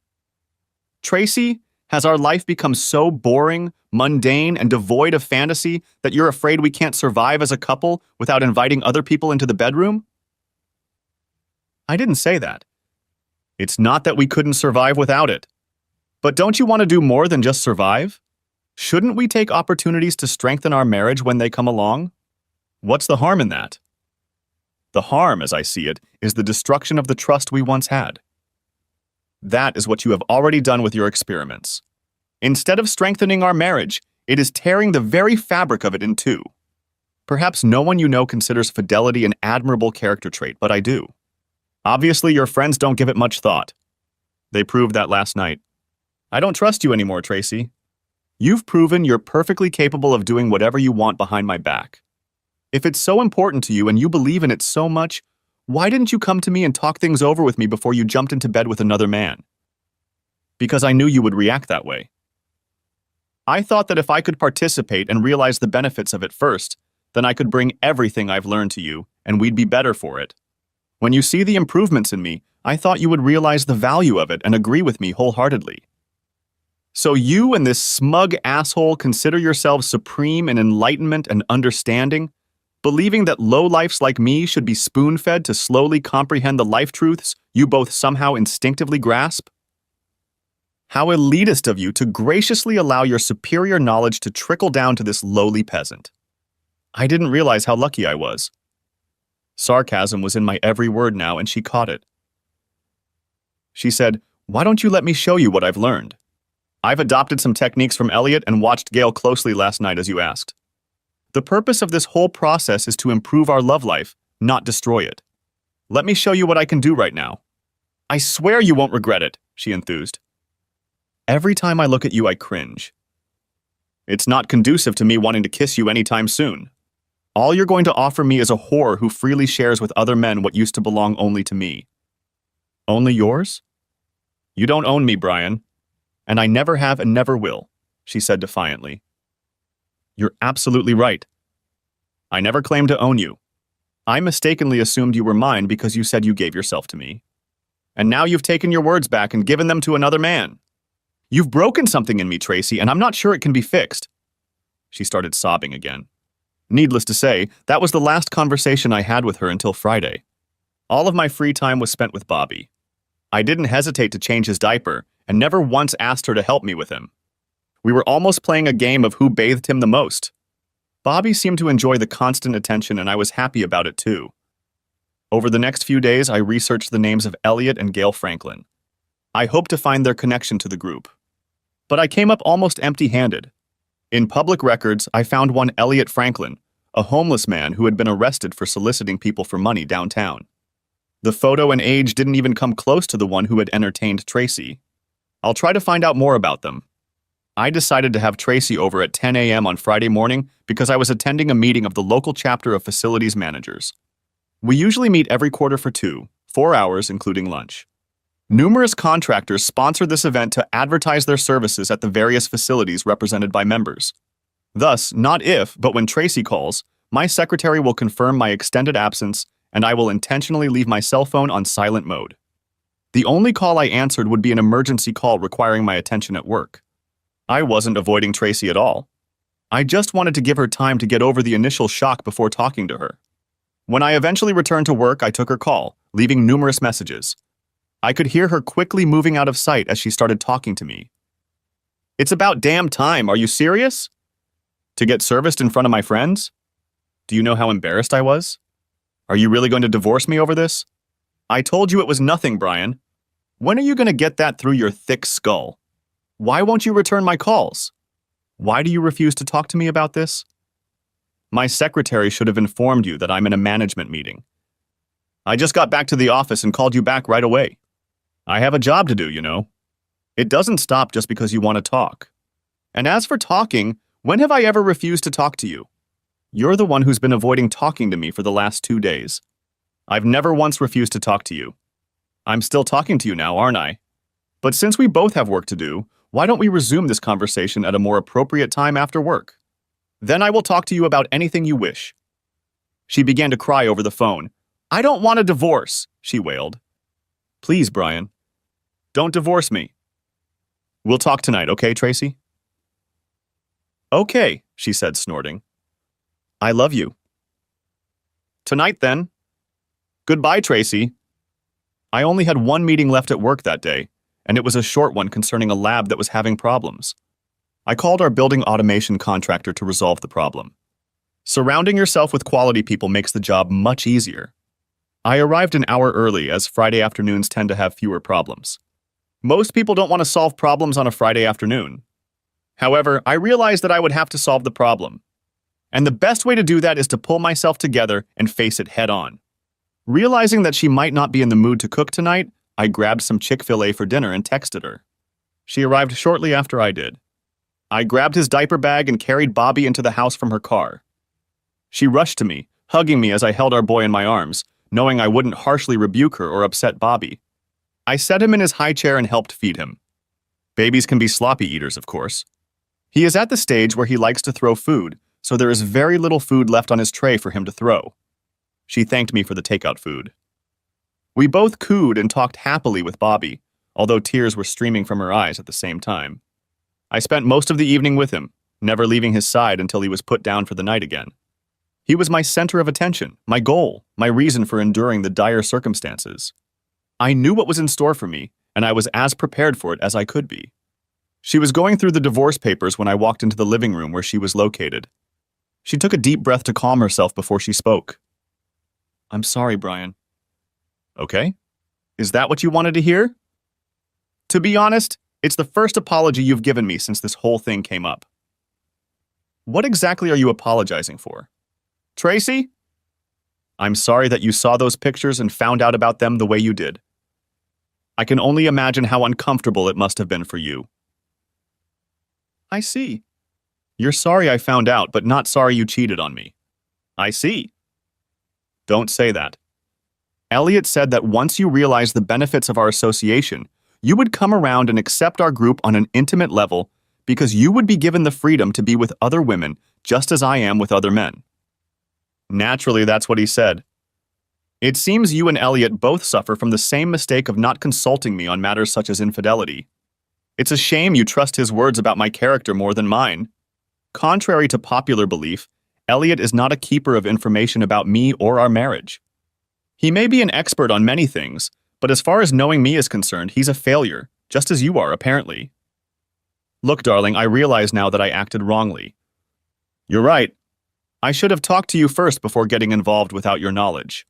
Tracy, has our life become so boring, mundane, and devoid of fantasy that you're afraid we can't survive as a couple without inviting other people into the bedroom? I didn't say that. It's not that we couldn't survive without it. But don't you want to do more than just survive? Shouldn't we take opportunities to strengthen our marriage when they come along? What's the harm in that? The harm, as I see it, is the destruction of the trust we once had. That is what you have already done with your experiments. Instead of strengthening our marriage, it is tearing the very fabric of it in two. Perhaps no one you know considers fidelity an admirable character trait, but I do. Obviously, your friends don't give it much thought. They proved that last night. I don't trust you anymore, Tracy. You've proven you're perfectly capable of doing whatever you want behind my back. If it's so important to you and you believe in it so much, why didn't you come to me and talk things over with me before you jumped into bed with another man? Because I knew you would react that way. I thought that if I could participate and realize the benefits of it first, then I could bring everything I've learned to you, and we'd be better for it. When you see the improvements in me, I thought you would realize the value of it and agree with me wholeheartedly. So you and this smug asshole consider yourselves supreme in enlightenment and understanding, believing that lowlifes like me should be spoon-fed to slowly comprehend the life truths you both somehow instinctively grasp? How elitist of you to graciously allow your superior knowledge to trickle down to this lowly peasant. I didn't realize how lucky I was. Sarcasm was in my every word now, and she caught it. She said, "Why don't you let me show you what I've learned? I've adopted some techniques from Elliot and watched Gail closely last night as you asked. The purpose of this whole process is to improve our love life, not destroy it. Let me show you what I can do right now." "I swear you won't regret it," she enthused. "Every time I look at you, I cringe. It's not conducive to me wanting to kiss you anytime soon. All you're going to offer me is a whore who freely shares with other men what used to belong only to me." "Only yours?" "You don't own me, Brian. And I never have and never will," she said defiantly. "You're absolutely right. I never claimed to own you. I mistakenly assumed you were mine because you said you gave yourself to me. And now you've taken your words back and given them to another man. You've broken something in me, Tracy, and I'm not sure it can be fixed." She started sobbing again. Needless to say, that was the last conversation I had with her until Friday. All of my free time was spent with Bobby. I didn't hesitate to change his diaper and never once asked her to help me with him. We were almost playing a game of who bathed him the most. Bobby seemed to enjoy the constant attention, and I was happy about it too. Over the next few days, I researched the names of Elliot and Gail Franklin. I hoped to find their connection to the group. But I came up almost empty-handed. In public records, I found one Elliot Franklin, a homeless man who had been arrested for soliciting people for money downtown. The photo and age didn't even come close to the one who had entertained Tracy. I'll try to find out more about them. I decided to have Tracy over at 10 a.m. on Friday morning because I was attending a meeting of the local chapter of facilities managers. We usually meet every quarter for 4 hours, including lunch. Numerous contractors sponsor this event to advertise their services at the various facilities represented by members. Thus, not if, but when Tracy calls, my secretary will confirm my extended absence, and I will intentionally leave my cell phone on silent mode. The only call I answered would be an emergency call requiring my attention at work. I wasn't avoiding Tracy at all. I just wanted to give her time to get over the initial shock before talking to her. When I eventually returned to work, I took her call, leaving numerous messages. I could hear her quickly moving out of sight as she started talking to me. It's about damn time, are you serious? To get serviced in front of my friends? Do you know how embarrassed I was? Are you really going to divorce me over this? I told you it was nothing, Brian. When are you going to get that through your thick skull? Why won't you return my calls? Why do you refuse to talk to me about this? My secretary should have informed you that I'm in a management meeting. I just got back to the office and called you back right away. I have a job to do, you know. It doesn't stop just because you want to talk. And as for talking, when have I ever refused to talk to you? You're the one who's been avoiding talking to me for the last 2 days. I've never once refused to talk to you. I'm still talking to you now, aren't I? But since we both have work to do, why don't we resume this conversation at a more appropriate time after work? Then I will talk to you about anything you wish. She began to cry over the phone. I don't want a divorce, she wailed. Please, Brian. Don't divorce me. We'll talk tonight, okay, Tracy? Okay, she said, snorting. I love you. Tonight, then. Goodbye, Tracy. I only had one meeting left at work that day, and it was a short one concerning a lab that was having problems. I called our building automation contractor to resolve the problem. Surrounding yourself with quality people makes the job much easier. I arrived an hour early, as Friday afternoons tend to have fewer problems. Most people don't want to solve problems on a Friday afternoon. However, I realized that I would have to solve the problem. And the best way to do that is to pull myself together and face it head on. Realizing that she might not be in the mood to cook tonight, I grabbed some Chick-fil-A for dinner and texted her. She arrived shortly after I did. I grabbed his diaper bag and carried Bobby into the house from her car. She rushed to me, hugging me as I held our boy in my arms, knowing I wouldn't harshly rebuke her or upset Bobby. I set him in his high chair and helped feed him. Babies can be sloppy eaters, of course. He is at the stage where he likes to throw food, so there is very little food left on his tray for him to throw. She thanked me for the takeout food. We both cooed and talked happily with Bobby, although tears were streaming from her eyes at the same time. I spent most of the evening with him, never leaving his side until he was put down for the night again. He was my center of attention, my goal, my reason for enduring the dire circumstances. I knew what was in store for me, and I was as prepared for it as I could be. She was going through the divorce papers when I walked into the living room where she was located. She took a deep breath to calm herself before she spoke. I'm sorry, Brian. Okay. Is that what you wanted to hear? To be honest, it's the first apology you've given me since this whole thing came up. What exactly are you apologizing for? Tracy? I'm sorry that you saw those pictures and found out about them the way you did. I can only imagine how uncomfortable it must have been for you. I see. You're sorry I found out, but not sorry you cheated on me. I see. Don't say that. Elliot said that once you realize the benefits of our association, you would come around and accept our group on an intimate level because you would be given the freedom to be with other women just as I am with other men. Naturally, that's what he said. It seems you and Elliot both suffer from the same mistake of not consulting me on matters such as infidelity. It's a shame you trust his words about my character more than mine. Contrary to popular belief, Elliot is not a keeper of information about me or our marriage. He may be an expert on many things, but as far as knowing me is concerned, he's a failure, just as you are, apparently. Look, darling, I realize now that I acted wrongly. You're right. I should have talked to you first before getting involved without your knowledge.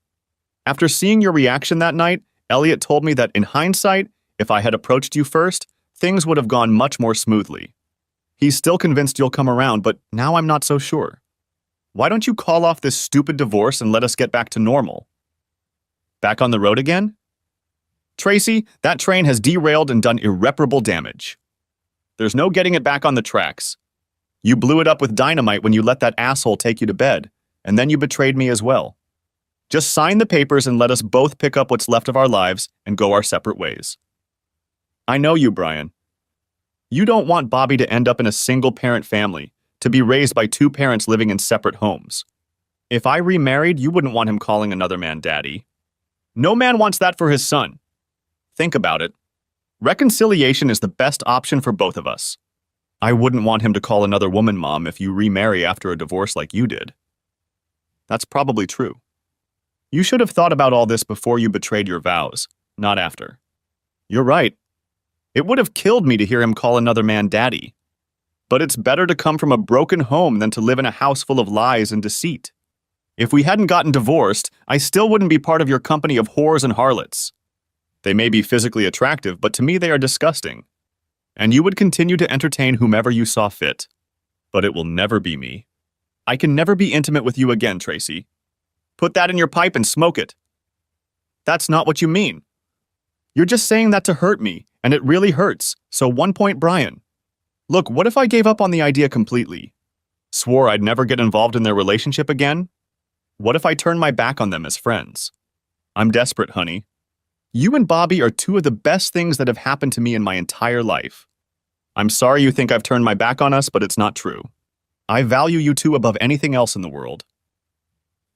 After seeing your reaction that night, Elliot told me that in hindsight, if I had approached you first, things would have gone much more smoothly. He's still convinced you'll come around, but now I'm not so sure. Why don't you call off this stupid divorce and let us get back to normal? Back on the road again? Tracy, that train has derailed and done irreparable damage. There's no getting it back on the tracks. You blew it up with dynamite when you let that asshole take you to bed, and then you betrayed me as well. Just sign the papers and let us both pick up what's left of our lives and go our separate ways. I know you, Brian. You don't want Bobby to end up in a single-parent family, to be raised by two parents living in separate homes. If I remarried, you wouldn't want him calling another man daddy. No man wants that for his son. Think about it. Reconciliation is the best option for both of us. I wouldn't want him to call another woman mom if you remarry after a divorce like you did. That's probably true. You should have thought about all this before you betrayed your vows, not after. You're right. It would have killed me to hear him call another man daddy. But it's better to come from a broken home than to live in a house full of lies and deceit. If we hadn't gotten divorced, I still wouldn't be part of your company of whores and harlots. They may be physically attractive, but to me they are disgusting. And you would continue to entertain whomever you saw fit. But it will never be me. I can never be intimate with you again, Tracy. Put that in your pipe and smoke it. That's not what you mean. You're just saying that to hurt me, and it really hurts. So 1 point, Brian. Look, what if I gave up on the idea completely? Swore I'd never get involved in their relationship again? What if I turned my back on them as friends? I'm desperate, honey. You and Bobby are two of the best things that have happened to me in my entire life. I'm sorry you think I've turned my back on us, but it's not true. I value you two above anything else in the world.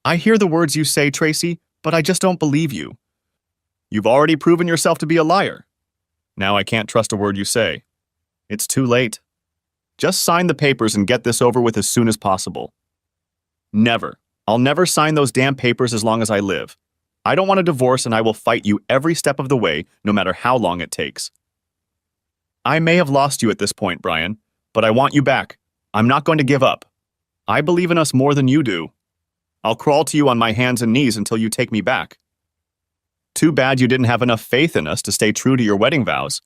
I hear the words you say, Tracy, but I just don't believe you. You've already proven yourself to be a liar. Now I can't trust a word you say. It's too late. Just sign the papers and get this over with as soon as possible. Never. I'll never sign those damn papers as long as I live. I don't want a divorce, and I will fight you every step of the way, no matter how long it takes. I may have lost you at this point, Brian, but I want you back. I'm not going to give up. I believe in us more than you do. I'll crawl to you on my hands and knees until you take me back. Too bad you didn't have enough faith in us to stay true to your wedding vows.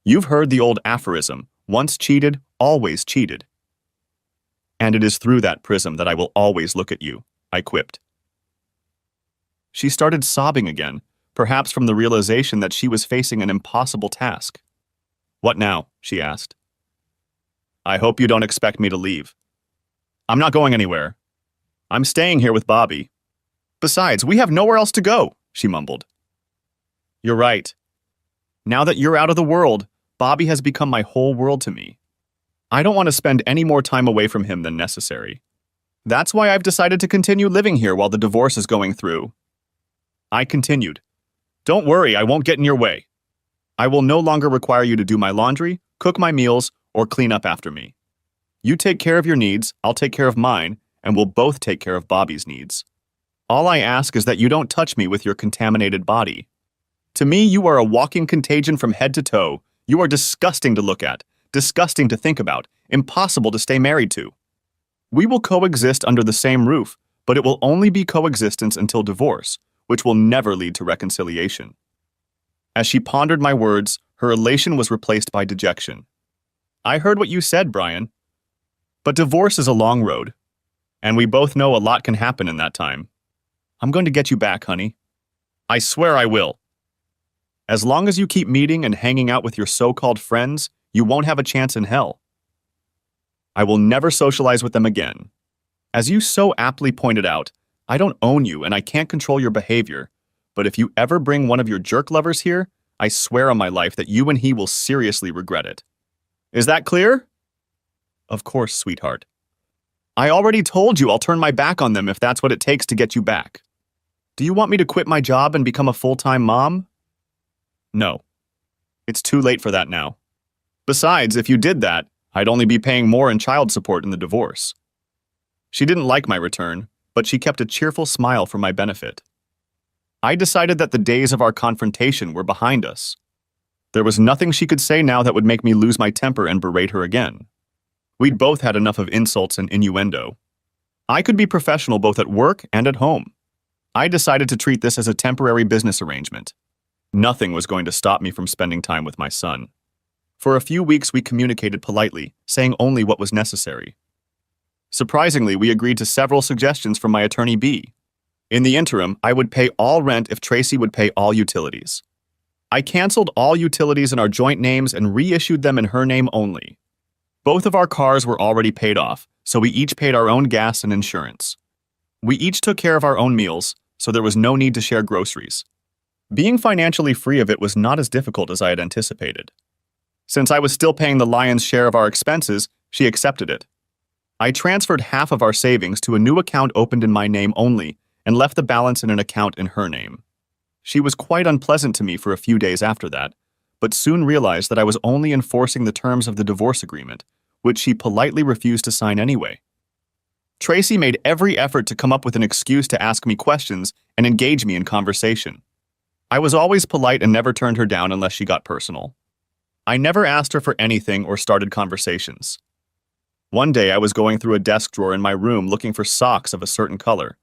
You've heard the old aphorism, once cheated, always cheated. And it is through that prism that I will always look at you, I quipped. She started sobbing again, perhaps from the realization that she was facing an impossible task. What now? She asked. I hope you don't expect me to leave. I'm not going anywhere. I'm staying here with Bobby. Besides, we have nowhere else to go, she mumbled. You're right. Now that you're out of the world, Bobby has become my whole world to me. I don't want to spend any more time away from him than necessary. That's why I've decided to continue living here while the divorce is going through. I continued. Don't worry, I won't get in your way. I will no longer require you to do my laundry, cook my meals, or clean up after me. You take care of your needs, I'll take care of mine, and we'll both take care of Bobby's needs. All I ask is that you don't touch me with your contaminated body. To me, you are a walking contagion from head to toe. You are disgusting to look at, disgusting to think about, impossible to stay married to. We will coexist under the same roof, but it will only be coexistence until divorce, which will never lead to reconciliation. As she pondered my words, her elation was replaced by dejection. I heard what you said, Brian. But divorce is a long road, and we both know a lot can happen in that time. I'm going to get you back, honey. I swear I will. As long as you keep meeting and hanging out with your so-called friends, you won't have a chance in hell. I will never socialize with them again. As you so aptly pointed out, I don't own you and I can't control your behavior, but if you ever bring one of your jerk lovers here, I swear on my life that you and he will seriously regret it. Is that clear? Of course, sweetheart. I already told you I'll turn my back on them if that's what it takes to get you back. Do you want me to quit my job and become a full-time mom? No. It's too late for that now. Besides, if you did that, I'd only be paying more in child support in the divorce. She didn't like my return, but she kept a cheerful smile for my benefit. I decided that the days of our confrontation were behind us. There was nothing she could say now that would make me lose my temper and berate her again. We'd both had enough of insults and innuendo. I could be professional both at work and at home. I decided to treat this as a temporary business arrangement. Nothing was going to stop me from spending time with my son. For a few weeks we communicated politely, saying only what was necessary. Surprisingly, we agreed to several suggestions from my attorney B. In the interim, I would pay all rent if Tracy would pay all utilities. I canceled all utilities in our joint names and reissued them in her name only. Both of our cars were already paid off, so we each paid our own gas and insurance. We each took care of our own meals, so there was no need to share groceries. Being financially free of it was not as difficult as I had anticipated. Since I was still paying the lion's share of our expenses, she accepted it. I transferred half of our savings to a new account opened in my name only and left the balance in an account in her name. She was quite unpleasant to me for a few days after that, but soon realized that I was only enforcing the terms of the divorce agreement, which she politely refused to sign anyway. Tracy made every effort to come up with an excuse to ask me questions and engage me in conversation. I was always polite and never turned her down unless she got personal. I never asked her for anything or started conversations. One day I was going through a desk drawer in my room looking for socks of a certain color,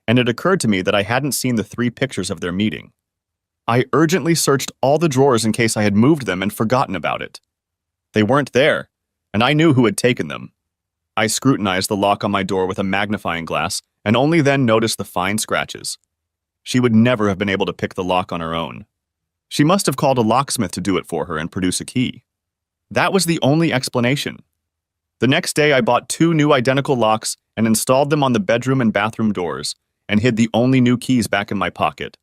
and it occurred to me that I hadn't seen the 3 pictures of their meeting. I urgently searched all the drawers in case I had moved them and forgotten about it. They weren't there, and I knew who had taken them. I scrutinized the lock on my door with a magnifying glass and only then noticed the fine scratches. She would never have been able to pick the lock on her own. She must have called a locksmith to do it for her and produce a key. That was the only explanation. The next day I bought 2 new identical locks and installed them on the bedroom and bathroom doors and hid the only new keys back in my pocket.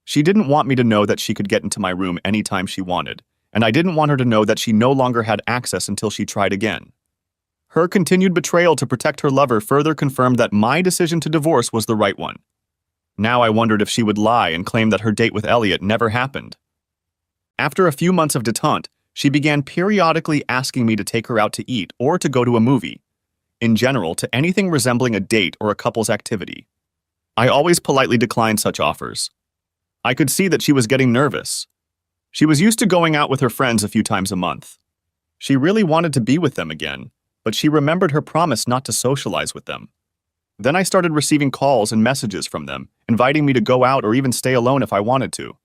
She didn't want me to know that she could get into my room anytime she wanted, and I didn't want her to know that she no longer had access until she tried again. Her continued betrayal to protect her lover further confirmed that my decision to divorce was the right one. Now I wondered if she would lie and claim that her date with Elliot never happened. After a few months of detente, she began periodically asking me to take her out to eat or to go to a movie, in general to anything resembling a date or a couple's activity. I always politely declined such offers. I could see that she was getting nervous. She was used to going out with her friends a few times a month. She really wanted to be with them again, but she remembered her promise not to socialize with them. Then I started receiving calls and messages from them, inviting me to go out or even stay alone if I wanted to.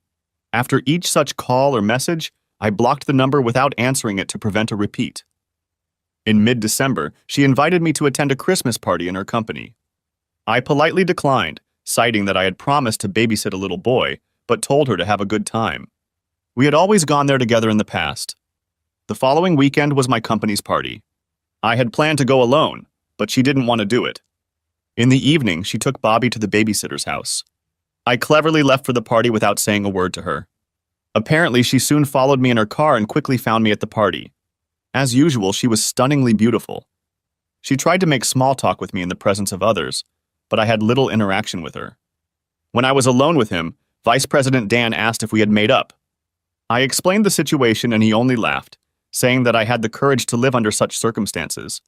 After each such call or message, I blocked the number without answering it to prevent a repeat. In mid-December, she invited me to attend a Christmas party in her company. I politely declined, citing that I had promised to babysit a little boy, but told her to have a good time. We had always gone there together in the past. The following weekend was my company's party. I had planned to go alone, but she didn't want to do it. In the evening, she took Bobby to the babysitter's house. I cleverly left for the party without saying a word to her. Apparently, she soon followed me in her car and quickly found me at the party. As usual, she was stunningly beautiful. She tried to make small talk with me in the presence of others, but I had little interaction with her. When I was alone with him, Vice President Dan asked if we had made up. I explained the situation and he only laughed, saying that I had the courage to live under such circumstances.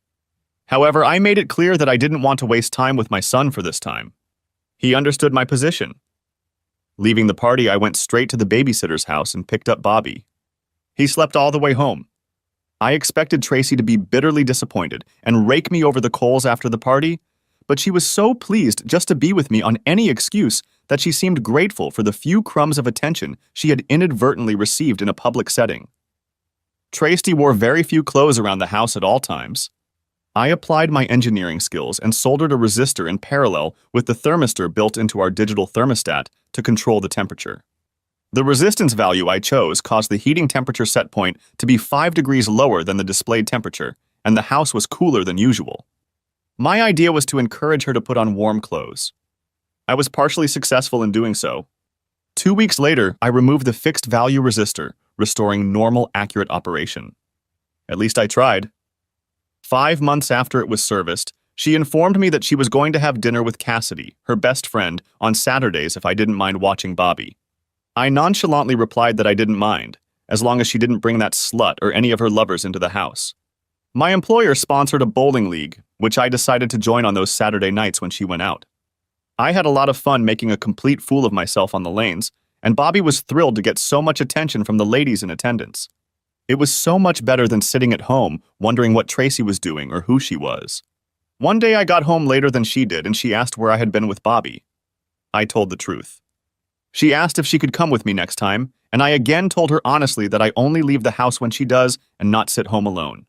However, I made it clear that I didn't want to waste time with my son for this time. He understood my position. Leaving the party, I went straight to the babysitter's house and picked up Bobby. He slept all the way home. I expected Tracy to be bitterly disappointed and rake me over the coals after the party, but she was so pleased just to be with me on any excuse that she seemed grateful for the few crumbs of attention she had inadvertently received in a public setting. Tracy wore very few clothes around the house at all times. I applied my engineering skills and soldered a resistor in parallel with the thermistor built into our digital thermostat to control the temperature. The resistance value I chose caused the heating temperature set point to be 5 degrees lower than the displayed temperature, and the house was cooler than usual. My idea was to encourage her to put on warm clothes. I was partially successful in doing so. 2 weeks later, I removed the fixed value resistor, restoring normal, accurate operation. At least I tried. 5 months after it was serviced, she informed me that she was going to have dinner with Cassidy, her best friend, on Saturdays if I didn't mind watching Bobby. I nonchalantly replied that I didn't mind, as long as she didn't bring that slut or any of her lovers into the house. My employer sponsored a bowling league, which I decided to join on those Saturday nights when she went out. I had a lot of fun making a complete fool of myself on the lanes, and Bobby was thrilled to get so much attention from the ladies in attendance. It was so much better than sitting at home wondering what Tracy was doing or who she was. One day I got home later than she did and she asked where I had been with Bobby. I told the truth. She asked if she could come with me next time, and I again told her honestly that I only leave the house when she does and not sit home alone.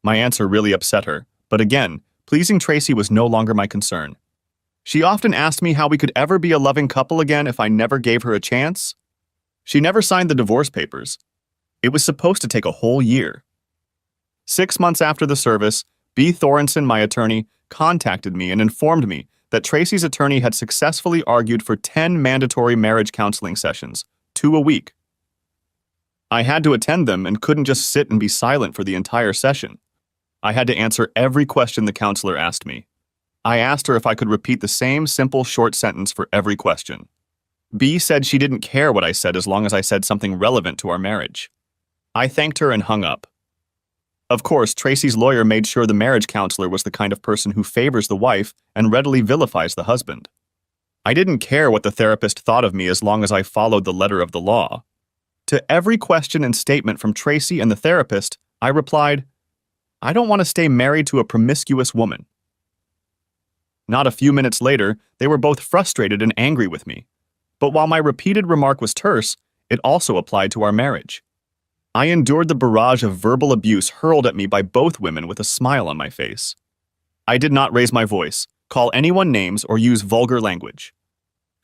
My answer really upset her, but again, pleasing Tracy was no longer my concern. She often asked me how we could ever be a loving couple again if I never gave her a chance. She never signed the divorce papers. It was supposed to take a whole year. 6 months after the service, B. Thorenson, my attorney, contacted me and informed me that Tracy's attorney had successfully argued for 10 mandatory marriage counseling sessions, 2 a week. I had to attend them and couldn't just sit and be silent for the entire session. I had to answer every question the counselor asked me. I asked her if I could repeat the same simple short sentence for every question. B said she didn't care what I said as long as I said something relevant to our marriage. I thanked her and hung up. Of course, Tracy's lawyer made sure the marriage counselor was the kind of person who favors the wife and readily vilifies the husband. I didn't care what the therapist thought of me as long as I followed the letter of the law. To every question and statement from Tracy and the therapist, I replied, I don't want to stay married to a promiscuous woman. Not a few minutes later, they were both frustrated and angry with me. But while my repeated remark was terse, it also applied to our marriage. I endured the barrage of verbal abuse hurled at me by both women with a smile on my face. I did not raise my voice, call anyone names, or use vulgar language.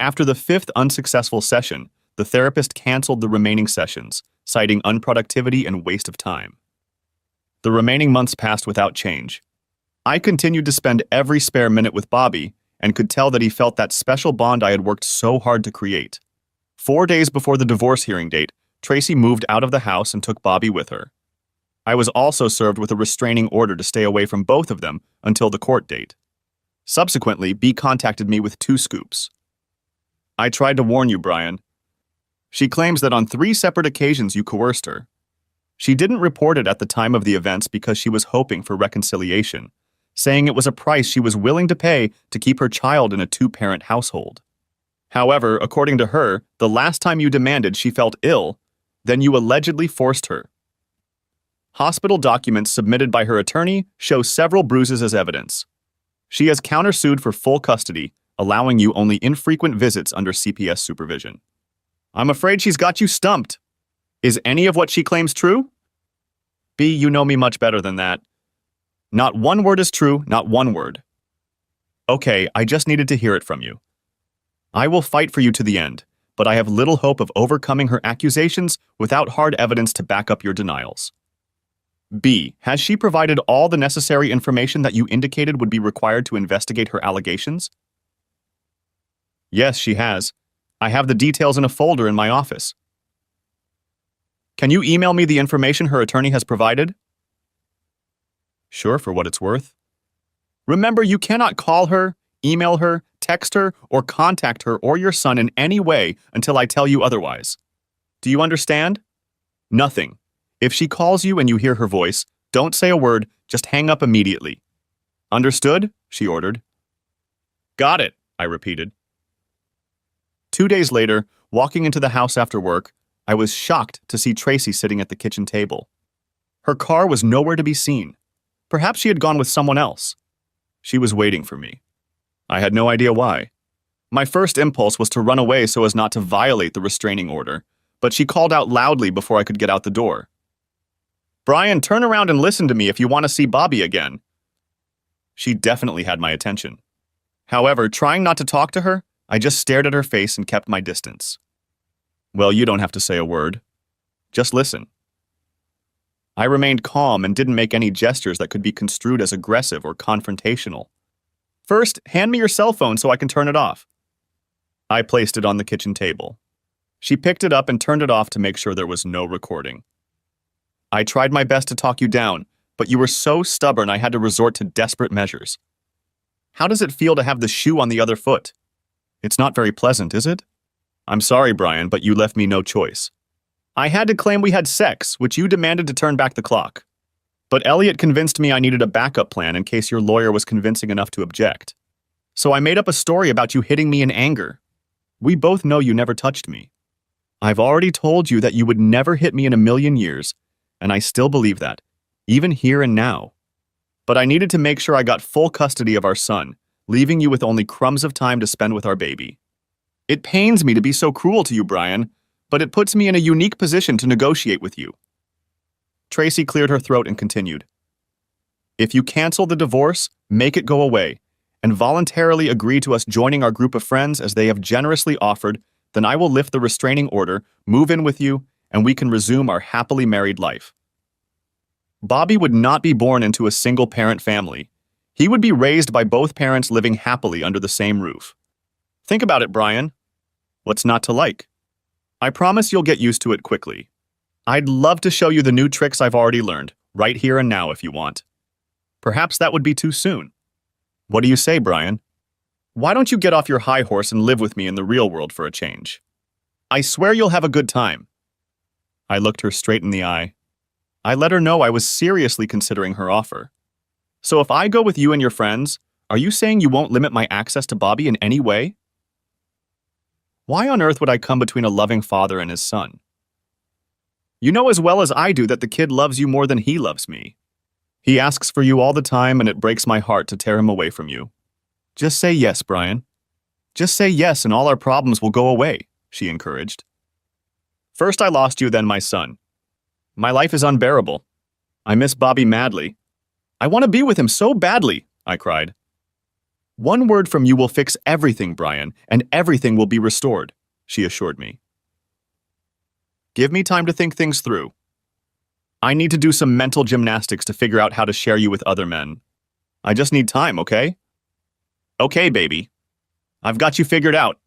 After the fifth unsuccessful session, the therapist canceled the remaining sessions, citing unproductivity and waste of time. The remaining months passed without change. I continued to spend every spare minute with Bobby and could tell that he felt that special bond I had worked so hard to create. 4 days before the divorce hearing date, Tracy moved out of the house and took Bobby with her. I was also served with a restraining order to stay away from both of them until the court date. Subsequently, B contacted me with 2 scoops. I tried to warn you, Brian. She claims that on 3 separate occasions you coerced her. She didn't report it at the time of the events because she was hoping for reconciliation, saying it was a price she was willing to pay to keep her child in a 2-parent household. However, according to her, the last time you demanded she felt ill, then you allegedly forced her. Hospital documents submitted by her attorney show several bruises as evidence. She has countersued for full custody, allowing you only infrequent visits under CPS supervision. I'm afraid she's got you stumped. Is any of what she claims true? B, you know me much better than that. Not one word is true, not one word. Okay, I just needed to hear it from you. I will fight for you to the end, but I have little hope of overcoming her accusations without hard evidence to back up your denials. B, has she provided all the necessary information that you indicated would be required to investigate her allegations? Yes, she has. I have the details in a folder in my office. Can you email me the information her attorney has provided? Sure, for what it's worth. Remember, you cannot call her, email her, text her, or contact her or your son in any way until I tell you otherwise. Do you understand? Nothing. If she calls you and you hear her voice, don't say a word, just hang up immediately. Understood? She ordered. Got it, I repeated. 2 days later, walking into the house after work, I was shocked to see Tracy sitting at the kitchen table. Her car was nowhere to be seen. Perhaps she had gone with someone else. She was waiting for me. I had no idea why. My first impulse was to run away so as not to violate the restraining order, but she called out loudly before I could get out the door. Brian, turn around and listen to me if you want to see Bobby again. She definitely had my attention. However, trying not to talk to her, I just stared at her face and kept my distance. Well, you don't have to say a word. Just listen. I remained calm and didn't make any gestures that could be construed as aggressive or confrontational. First, hand me your cell phone so I can turn it off. I placed it on the kitchen table. She picked it up and turned it off to make sure there was no recording. I tried my best to talk you down, but you were so stubborn I had to resort to desperate measures. How does it feel to have the shoe on the other foot? It's not very pleasant, is it? I'm sorry, Brian, but you left me no choice. I had to claim we had sex, which you demanded to turn back the clock. But Elliot convinced me I needed a backup plan in case your lawyer was convincing enough to object. So I made up a story about you hitting me in anger. We both know you never touched me. I've already told you that you would never hit me in a million years, and I still believe that, even here and now. But I needed to make sure I got full custody of our son, leaving you with only crumbs of time to spend with our baby. It pains me to be so cruel to you, Brian, but it puts me in a unique position to negotiate with you. Tracy cleared her throat and continued. If you cancel the divorce, make it go away, and voluntarily agree to us joining our group of friends as they have generously offered, then I will lift the restraining order, move in with you, and we can resume our happily married life. Bobby would not be born into a single-parent family. He would be raised by both parents living happily under the same roof. Think about it, Brian. What's not to like? I promise you'll get used to it quickly. I'd love to show you the new tricks I've already learned, right here and now if you want. Perhaps that would be too soon. What do you say, Brian? Why don't you get off your high horse and live with me in the real world for a change? I swear you'll have a good time. I looked her straight in the eye. I let her know I was seriously considering her offer. So if I go with you and your friends, are you saying you won't limit my access to Bobby in any way? Why on earth would I come between a loving father and his son? You know as well as I do that the kid loves you more than he loves me. He asks for you all the time, and it breaks my heart to tear him away from you. Just say yes, Brian. Just say yes and all our problems will go away, she encouraged. First I lost you, then my son. My life is unbearable. I miss Bobby madly. I want to be with him so badly, I cried. One word from you will fix everything, Brian, and everything will be restored, she assured me. Give me time to think things through. I need to do some mental gymnastics to figure out how to share you with other men. I just need time, okay? Okay, baby. I've got you figured out.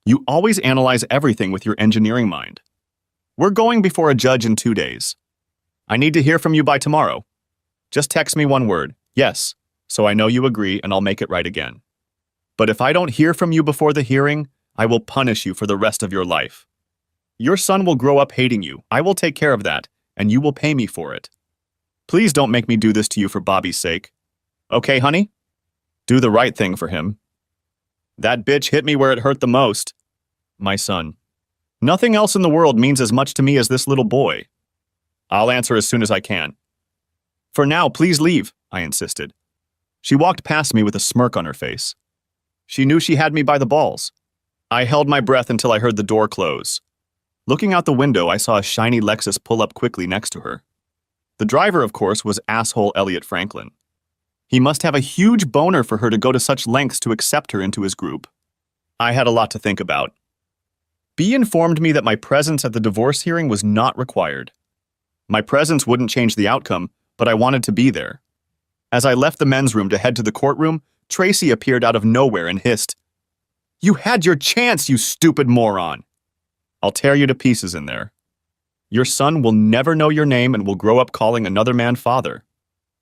You always analyze everything with your engineering mind. We're going before a judge in 2 days. I need to hear from you by tomorrow. Just text me one word, yes, so I know you agree and I'll make it right again. But if I don't hear from you before the hearing, I will punish you for the rest of your life. Your son will grow up hating you. I will take care of that, and you will pay me for it. Please don't make me do this to you for Bobby's sake. Okay, honey? Do the right thing for him. That bitch hit me where it hurt the most. My son. Nothing else in the world means as much to me as this little boy. I'll answer as soon as I can. For now, please leave, I insisted. She walked past me with a smirk on her face. She knew she had me by the balls. I held my breath until I heard the door close. Looking out the window, I saw a shiny Lexus pull up quickly next to her. The driver, of course, was asshole Elliot Franklin. He must have a huge boner for her to go to such lengths to accept her into his group. I had a lot to think about. B informed me that my presence at the divorce hearing was not required. My presence wouldn't change the outcome, but I wanted to be there. As I left the men's room to head to the courtroom, Tracy appeared out of nowhere and hissed, "You had your chance, you stupid moron! I'll tear you to pieces in there. Your son will never know your name and will grow up calling another man father.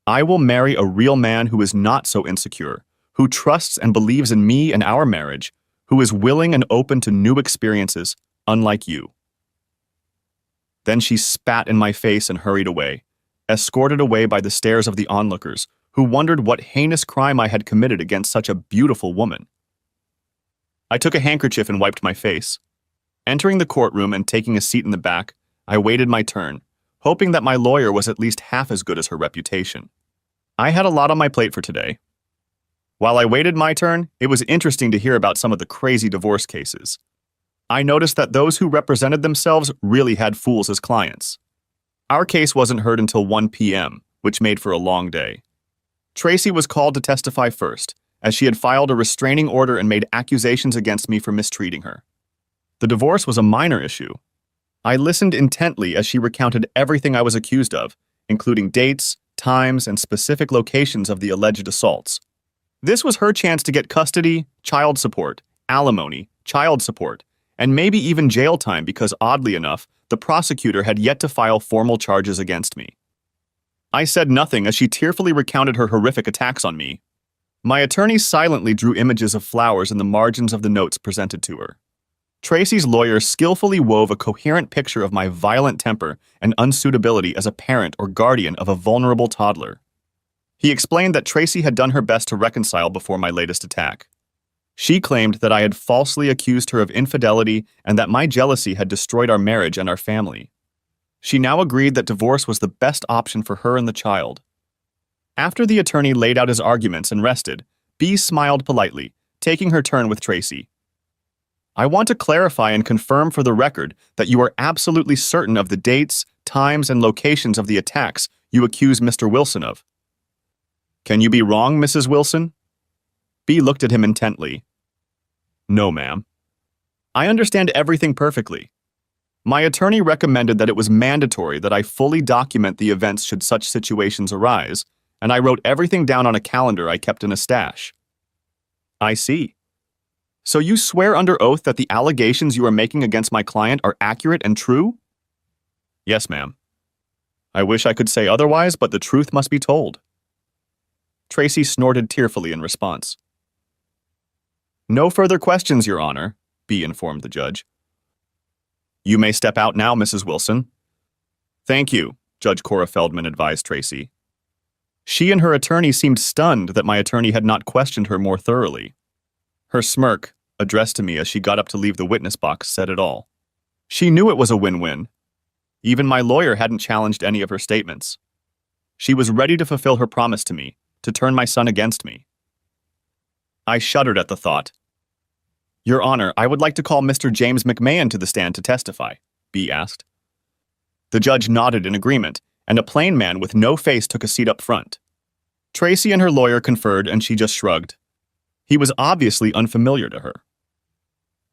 I will marry a real man who is not so insecure, who trusts and believes in me and our marriage, who is willing and open to new experiences, unlike you." Then she spat in my face and hurried away, escorted away by the stares of the onlookers, who wondered what heinous crime I had committed against such a beautiful woman. I took a handkerchief and wiped my face. Entering the courtroom and taking a seat in the back, I waited my turn, hoping that my lawyer was at least half as good as her reputation. I had a lot on my plate for today. While I waited my turn, it was interesting to hear about some of the crazy divorce cases. I noticed that those who represented themselves really had fools as clients. Our case wasn't heard until 1 p.m., which made for a long day. Tracy was called to testify first, as she had filed a restraining order and made accusations against me for mistreating her. The divorce was a minor issue. I listened intently as she recounted everything I was accused of, including dates, times, and specific locations of the alleged assaults. This was her chance to get custody, child support, alimony, child support, and maybe even jail time because, oddly enough, the prosecutor had yet to file formal charges against me. I said nothing as she tearfully recounted her horrific attacks on me. My attorney silently drew images of flowers in the margins of the notes presented to her. Tracy's lawyer skillfully wove a coherent picture of my violent temper and unsuitability as a parent or guardian of a vulnerable toddler. He explained that Tracy had done her best to reconcile before my latest attack. She claimed that I had falsely accused her of infidelity and that my jealousy had destroyed our marriage and our family. She now agreed that divorce was the best option for her and the child. After the attorney laid out his arguments and rested, B smiled politely, taking her turn with Tracy. "I want to clarify and confirm for the record that you are absolutely certain of the dates, times, and locations of the attacks you accuse Mr. Wilson of." "Can you be wrong, Mrs. Wilson?" B looked at him intently. "No, ma'am. I understand everything perfectly. My attorney recommended that it was mandatory that I fully document the events should such situations arise, and I wrote everything down on a calendar I kept in a stash." "I see. So you swear under oath that the allegations you are making against my client are accurate and true?" "Yes, ma'am. I wish I could say otherwise, but the truth must be told." Tracy snorted tearfully in response. No further questions, Your Honor, B informed the judge. You may step out now, Mrs. Wilson. Thank you, Judge Cora Feldman advised Tracy. She and her attorney seemed stunned that my attorney had not questioned her more thoroughly. Her smirk, addressed to me as she got up to leave the witness box, said it all. She knew it was a win-win. Even my lawyer hadn't challenged any of her statements. She was ready to fulfill her promise to me, to turn my son against me. I shuddered at the thought. Your Honor, I would like to call Mr. James McMahon to the stand to testify, B asked. The judge nodded in agreement, and a plain man with no face took a seat up front. Tracy and her lawyer conferred, and she just shrugged. He was obviously unfamiliar to her.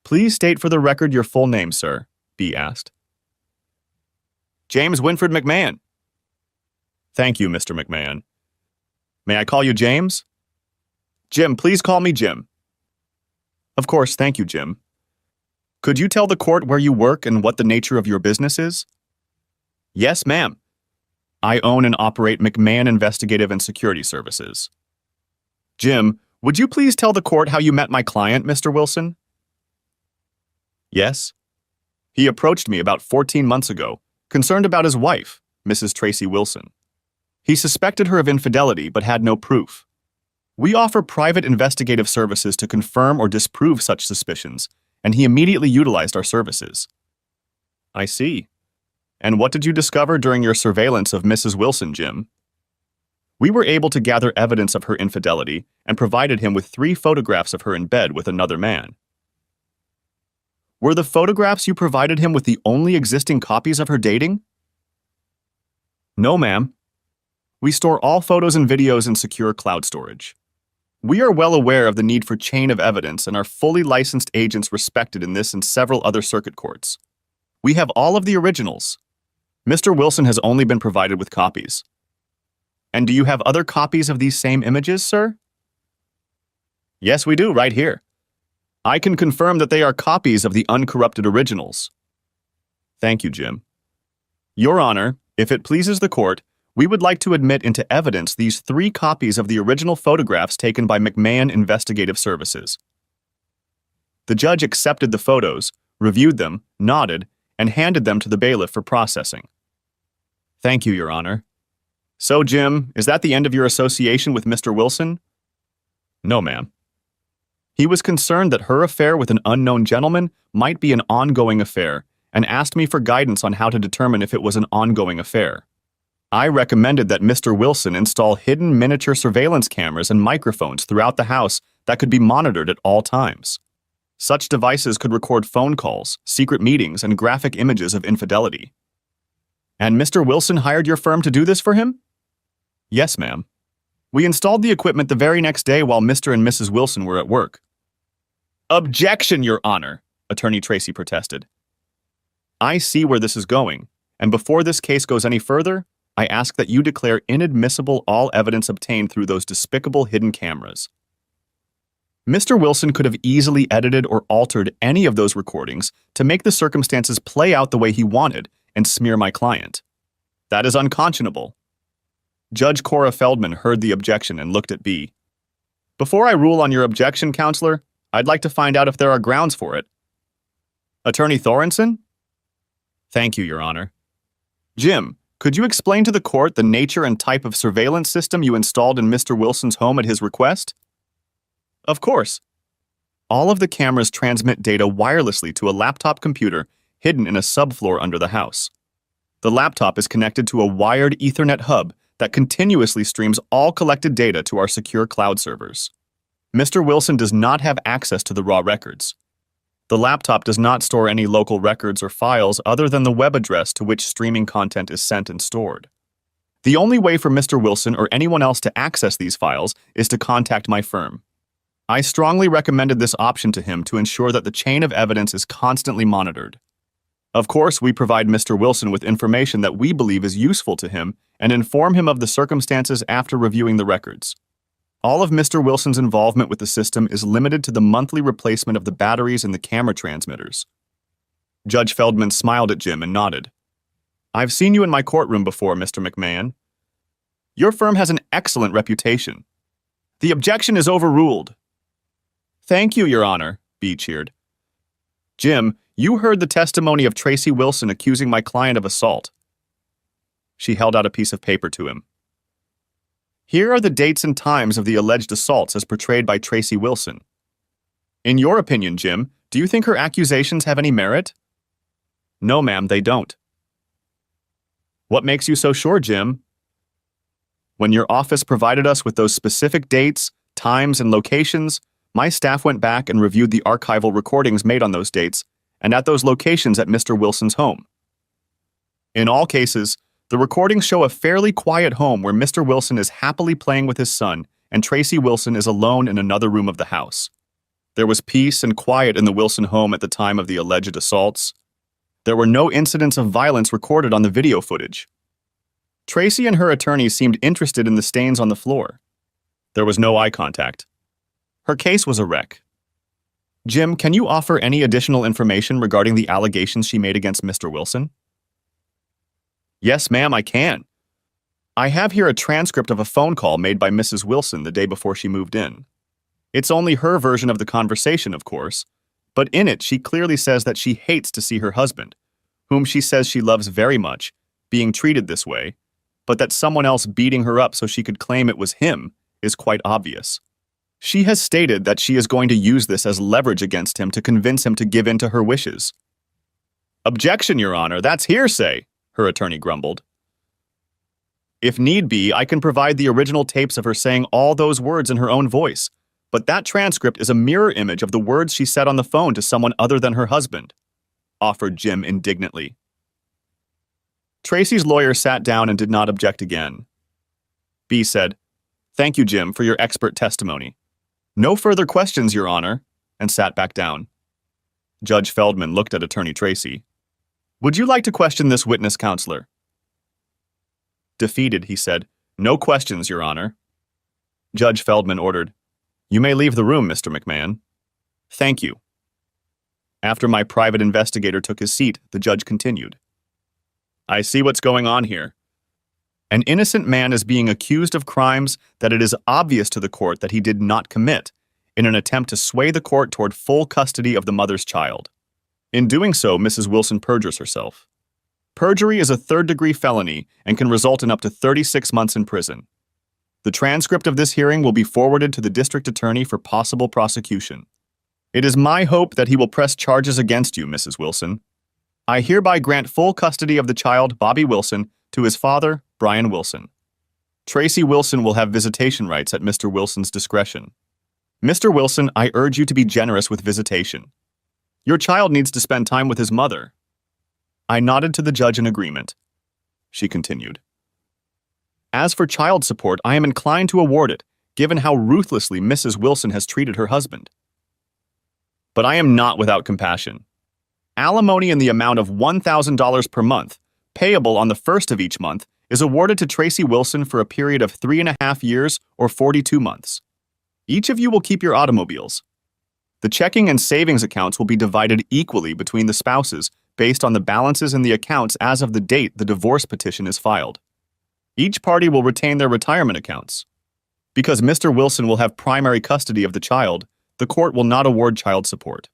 Please state for the record your full name, sir, B asked. James Winfred McMahon. Thank you, Mr. McMahon. May I call you James? Jim, please call me Jim. Of course, thank you, Jim. Could you tell the court where you work and what the nature of your business is? Yes, ma'am. I own and operate McMahon Investigative and Security Services. Jim, would you please tell the court how you met my client, Mr. Wilson? Yes. He approached me about 14 months ago, concerned about his wife, Mrs. Tracy Wilson. He suspected her of infidelity but had no proof. We offer private investigative services to confirm or disprove such suspicions, and he immediately utilized our services. I see. And what did you discover during your surveillance of Mrs. Wilson, Jim? We were able to gather evidence of her infidelity and provided him with 3 photographs of her in bed with another man. Were the photographs you provided him with the only existing copies of her dating? No, ma'am. We store all photos and videos in secure cloud storage. We are well aware of the need for chain of evidence and are fully licensed agents respected in this and several other circuit courts. We have all of the originals. Mr. Wilson has only been provided with copies. And do you have other copies of these same images, sir? Yes, we do, right here. I can confirm that they are copies of the uncorrupted originals. Thank you, Jim. Your Honor, if it pleases the court, we would like to admit into evidence these 3 copies of the original photographs taken by McMahon Investigative Services. The judge accepted the photos, reviewed them, nodded, and handed them to the bailiff for processing. Thank you, Your Honor. So, Jim, is that the end of your association with Mr. Wilson? No, ma'am. He was concerned that her affair with an unknown gentleman might be an ongoing affair and asked me for guidance on how to determine if it was an ongoing affair. I recommended that Mr. Wilson install hidden miniature surveillance cameras and microphones throughout the house that could be monitored at all times. Such devices could record phone calls, secret meetings, and graphic images of infidelity. And Mr. Wilson hired your firm to do this for him? Yes, ma'am. We installed the equipment the very next day while Mr. and Mrs. Wilson were at work. Objection, Your Honor, Attorney Tracy protested. I see where this is going, and before this case goes any further, I ask that you declare inadmissible all evidence obtained through those despicable hidden cameras. Mr. Wilson could have easily edited or altered any of those recordings to make the circumstances play out the way he wanted and smear my client. That is unconscionable. Judge Cora Feldman heard the objection and looked at B. Before I rule on your objection, Counselor, I'd like to find out if there are grounds for it. Attorney Thorenson? Thank you, Your Honor. Jim, could you explain to the court the nature and type of surveillance system you installed in Mr. Wilson's home at his request? Of course. All of the cameras transmit data wirelessly to a laptop computer hidden in a subfloor under the house. The laptop is connected to a wired Ethernet hub that continuously streams all collected data to our secure cloud servers. Mr. Wilson does not have access to the raw records. The laptop does not store any local records or files other than the web address to which streaming content is sent and stored. The only way for Mr. Wilson or anyone else to access these files is to contact my firm. I strongly recommended this option to him to ensure that the chain of evidence is constantly monitored. Of course, we provide Mr. Wilson with information that we believe is useful to him and inform him of the circumstances after reviewing the records. All of Mr. Wilson's involvement with the system is limited to the monthly replacement of the batteries in the camera transmitters. Judge Feldman smiled at Jim and nodded. I've seen you in my courtroom before, Mr. McMahon. Your firm has an excellent reputation. The objection is overruled. Thank you, Your Honor, B cheered. Jim, you heard the testimony of Tracy Wilson accusing my client of assault. She held out a piece of paper to him. Here are the dates and times of the alleged assaults as portrayed by Tracy Wilson. In your opinion, Jim, do you think her accusations have any merit? No, ma'am, they don't. What makes you so sure, Jim? When your office provided us with those specific dates, times, and locations, my staff went back and reviewed the archival recordings made on those dates and at those locations at Mr. Wilson's home. In all cases, the recordings show a fairly quiet home where Mr. Wilson is happily playing with his son and Tracy Wilson is alone in another room of the house. There was peace and quiet in the Wilson home at the time of the alleged assaults. There were no incidents of violence recorded on the video footage. Tracy and her attorney seemed interested in the stains on the floor. There was no eye contact. Her case was a wreck. Jim, can you offer any additional information regarding the allegations she made against Mr. Wilson? Yes, ma'am, I can. I have here a transcript of a phone call made by Mrs. Wilson the day before she moved in. It's only her version of the conversation, of course, but in it she clearly says that she hates to see her husband, whom she says she loves very much, being treated this way, but that someone else beating her up so she could claim it was him is quite obvious. She has stated that she is going to use this as leverage against him to convince him to give in to her wishes. Objection, Your Honor, that's hearsay, her attorney grumbled. If need be, I can provide the original tapes of her saying all those words in her own voice, but that transcript is a mirror image of the words she said on the phone to someone other than her husband, offered Jim indignantly. Tracy's lawyer sat down and did not object again. B said, Thank you, Jim, for your expert testimony. No further questions, Your Honor, and sat back down. Judge Feldman looked at Attorney Tracy. Would you like to question this witness, counselor? Defeated, he said, No questions, Your Honor. Judge Feldman ordered, You may leave the room, Mr. McMahon. Thank you. After my private investigator took his seat, the judge continued. I see what's going on here. An innocent man is being accused of crimes that it is obvious to the court that he did not commit, in an attempt to sway the court toward full custody of the mother's child. In doing so, Mrs. Wilson perjures herself. Perjury is a third-degree felony and can result in up to 36 months in prison. The transcript of this hearing will be forwarded to the district attorney for possible prosecution. It is my hope that he will press charges against you, Mrs. Wilson. I hereby grant full custody of the child, Bobby Wilson, to his father, Brian Wilson. Tracy Wilson will have visitation rights at Mr. Wilson's discretion. Mr. Wilson, I urge you to be generous with visitation. Your child needs to spend time with his mother. I nodded to the judge in agreement. She continued. As for child support, I am inclined to award it, given how ruthlessly Mrs. Wilson has treated her husband. But I am not without compassion. Alimony in the amount of $1,000 per month, payable on the first of each month, is awarded to Tracy Wilson for a period of 3.5 years or 42 months. Each of you will keep your automobiles. The checking and savings accounts will be divided equally between the spouses based on the balances in the accounts as of the date the divorce petition is filed. Each party will retain their retirement accounts. Because Mr. Wilson will have primary custody of the child, the court will not award child support.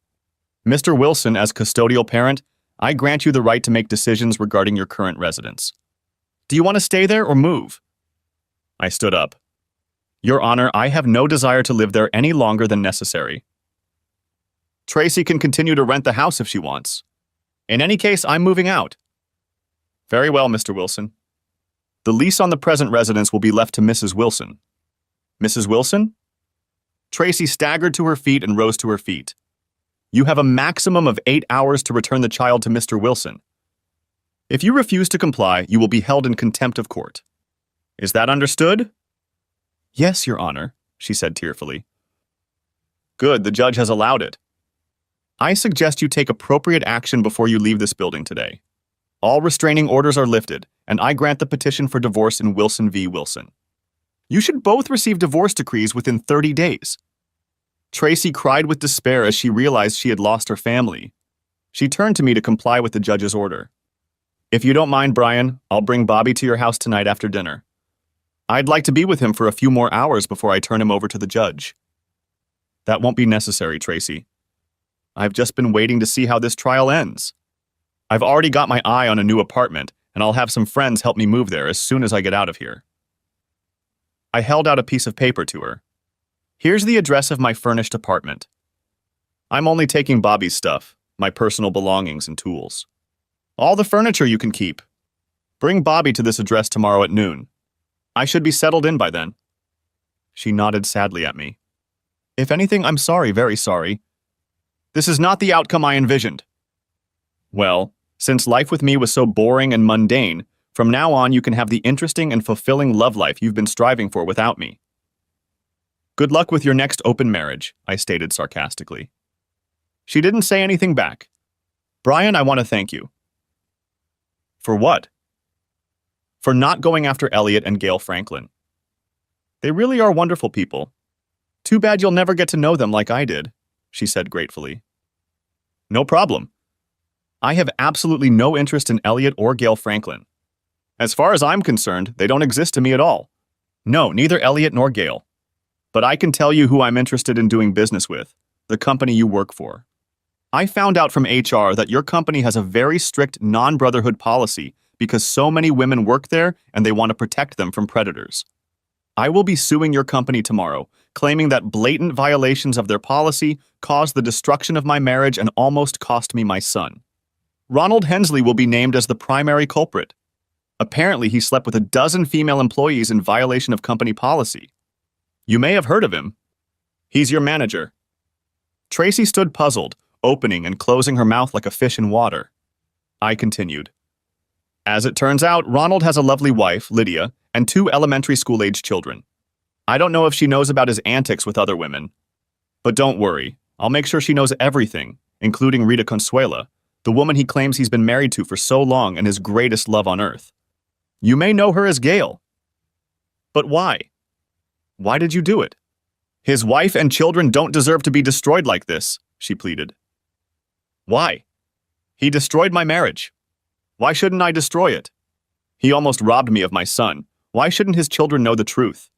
Mr. Wilson, as custodial parent, I grant you the right to make decisions regarding your current residence. Do you want to stay there or move? I stood up. Your Honor, I have no desire to live there any longer than necessary. Tracy can continue to rent the house if she wants. In any case, I'm moving out. Very well, Mr. Wilson. The lease on the present residence will be left to Mrs. Wilson. Mrs. Wilson? Tracy staggered to her feet and rose to her feet. You have a maximum of 8 hours to return the child to Mr. Wilson. If you refuse to comply, you will be held in contempt of court. Is that understood? Yes, Your Honor, she said tearfully. Good, the judge has allowed it. I suggest you take appropriate action before you leave this building today. All restraining orders are lifted, and I grant the petition for divorce in Wilson v. Wilson. You should both receive divorce decrees within 30 days. Tracy cried with despair as she realized she had lost her family. She turned to me to comply with the judge's order. If you don't mind, Brian, I'll bring Bobby to your house tonight after dinner. I'd like to be with him for a few more hours before I turn him over to the judge. That won't be necessary, Tracy. I've just been waiting to see how this trial ends. I've already got my eye on a new apartment, and I'll have some friends help me move there as soon as I get out of here. I held out a piece of paper to her. Here's the address of my furnished apartment. I'm only taking Bobby's stuff, my personal belongings and tools. All the furniture you can keep. Bring Bobby to this address tomorrow at noon. I should be settled in by then. She nodded sadly at me. If anything, I'm sorry, very sorry. This is not the outcome I envisioned. Well, since life with me was so boring and mundane, from now on you can have the interesting and fulfilling love life you've been striving for without me. Good luck with your next open marriage, I stated sarcastically. She didn't say anything back. Brian, I want to thank you. For what? For not going after Elliot and Gail Franklin. They really are wonderful people. Too bad you'll never get to know them like I did, she said gratefully. No problem. I have absolutely no interest in Elliot or Gail Franklin. As far as I'm concerned, they don't exist to me at all. No, neither Elliot nor Gail. But I can tell you who I'm interested in doing business with, the company you work for. I found out from HR that your company has a very strict non-brotherhood policy because so many women work there and they want to protect them from predators. I will be suing your company tomorrow, claiming that blatant violations of their policy caused the destruction of my marriage and almost cost me my son. Ronald Hensley will be named as the primary culprit. Apparently, he slept with a dozen female employees in violation of company policy. You may have heard of him. He's your manager. Tracy stood puzzled, opening and closing her mouth like a fish in water. I continued. As it turns out, Ronald has a lovely wife, Lydia, and 2 elementary school-age children. I don't know if she knows about his antics with other women. But don't worry, I'll make sure she knows everything, including Rita Consuela, the woman he claims he's been married to for so long and his greatest love on earth. You may know her as Gail. But why? Why did you do it? His wife and children don't deserve to be destroyed like this, she pleaded. Why? He destroyed my marriage. Why shouldn't I destroy it? He almost robbed me of my son. Why shouldn't his children know the truth?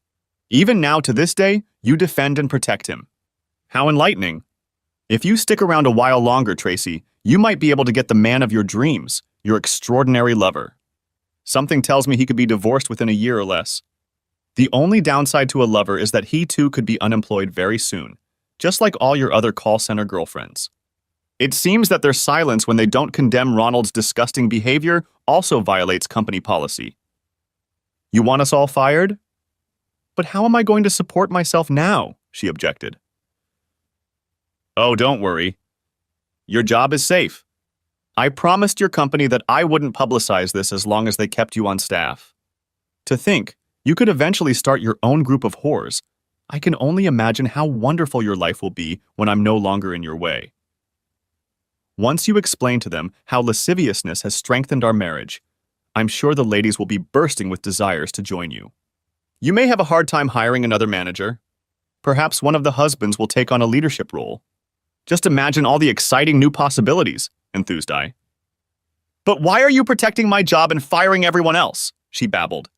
Even now, to this day, you defend and protect him. How enlightening. If you stick around a while longer, Tracy, you might be able to get the man of your dreams, your extraordinary lover. Something tells me he could be divorced within a year or less. The only downside to a lover is that he too could be unemployed very soon, just like all your other call center girlfriends. It seems that their silence when they don't condemn Ronald's disgusting behavior also violates company policy. You want us all fired? But how am I going to support myself now? She objected. Oh, don't worry. Your job is safe. I promised your company that I wouldn't publicize this as long as they kept you on staff. To think, you could eventually start your own group of whores. I can only imagine how wonderful your life will be when I'm no longer in your way. Once you explain to them how lasciviousness has strengthened our marriage, I'm sure the ladies will be bursting with desires to join you. You may have a hard time hiring another manager. Perhaps one of the husbands will take on a leadership role. Just imagine all the exciting new possibilities, enthused I. But why are you protecting my job and firing everyone else? She babbled.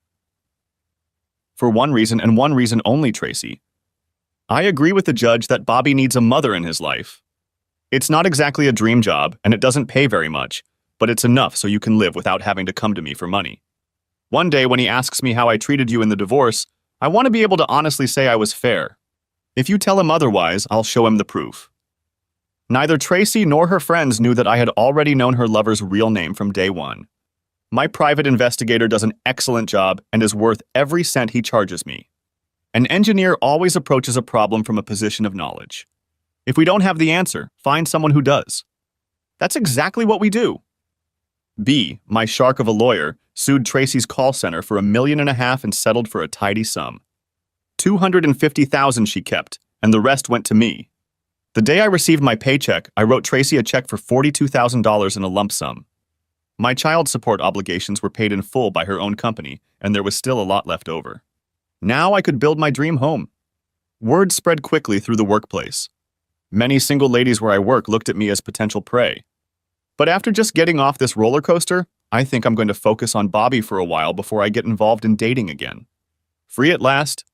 For one reason and one reason only, Tracy. I agree with the judge that Bobby needs a mother in his life. It's not exactly a dream job, and it doesn't pay very much, but it's enough so you can live without having to come to me for money. One day when he asks me how I treated you in the divorce, I want to be able to honestly say I was fair. If you tell him otherwise, I'll show him the proof. Neither Tracy nor her friends knew that I had already known her lover's real name from day one. My private investigator does an excellent job and is worth every cent he charges me. An engineer always approaches a problem from a position of knowledge. If we don't have the answer, find someone who does. That's exactly what we do. B, my shark of a lawyer, sued Tracy's call center for $1.5 million and settled for a tidy sum. $250,000 she kept, and the rest went to me. The day I received my paycheck, I wrote Tracy a check for $42,000 in a lump sum. My child support obligations were paid in full by her own company, and there was still a lot left over. Now I could build my dream home. Word spread quickly through the workplace. Many single ladies where I work looked at me as potential prey. But after just getting off this roller coaster, I think I'm going to focus on Bobby for a while before I get involved in dating again. Free at last,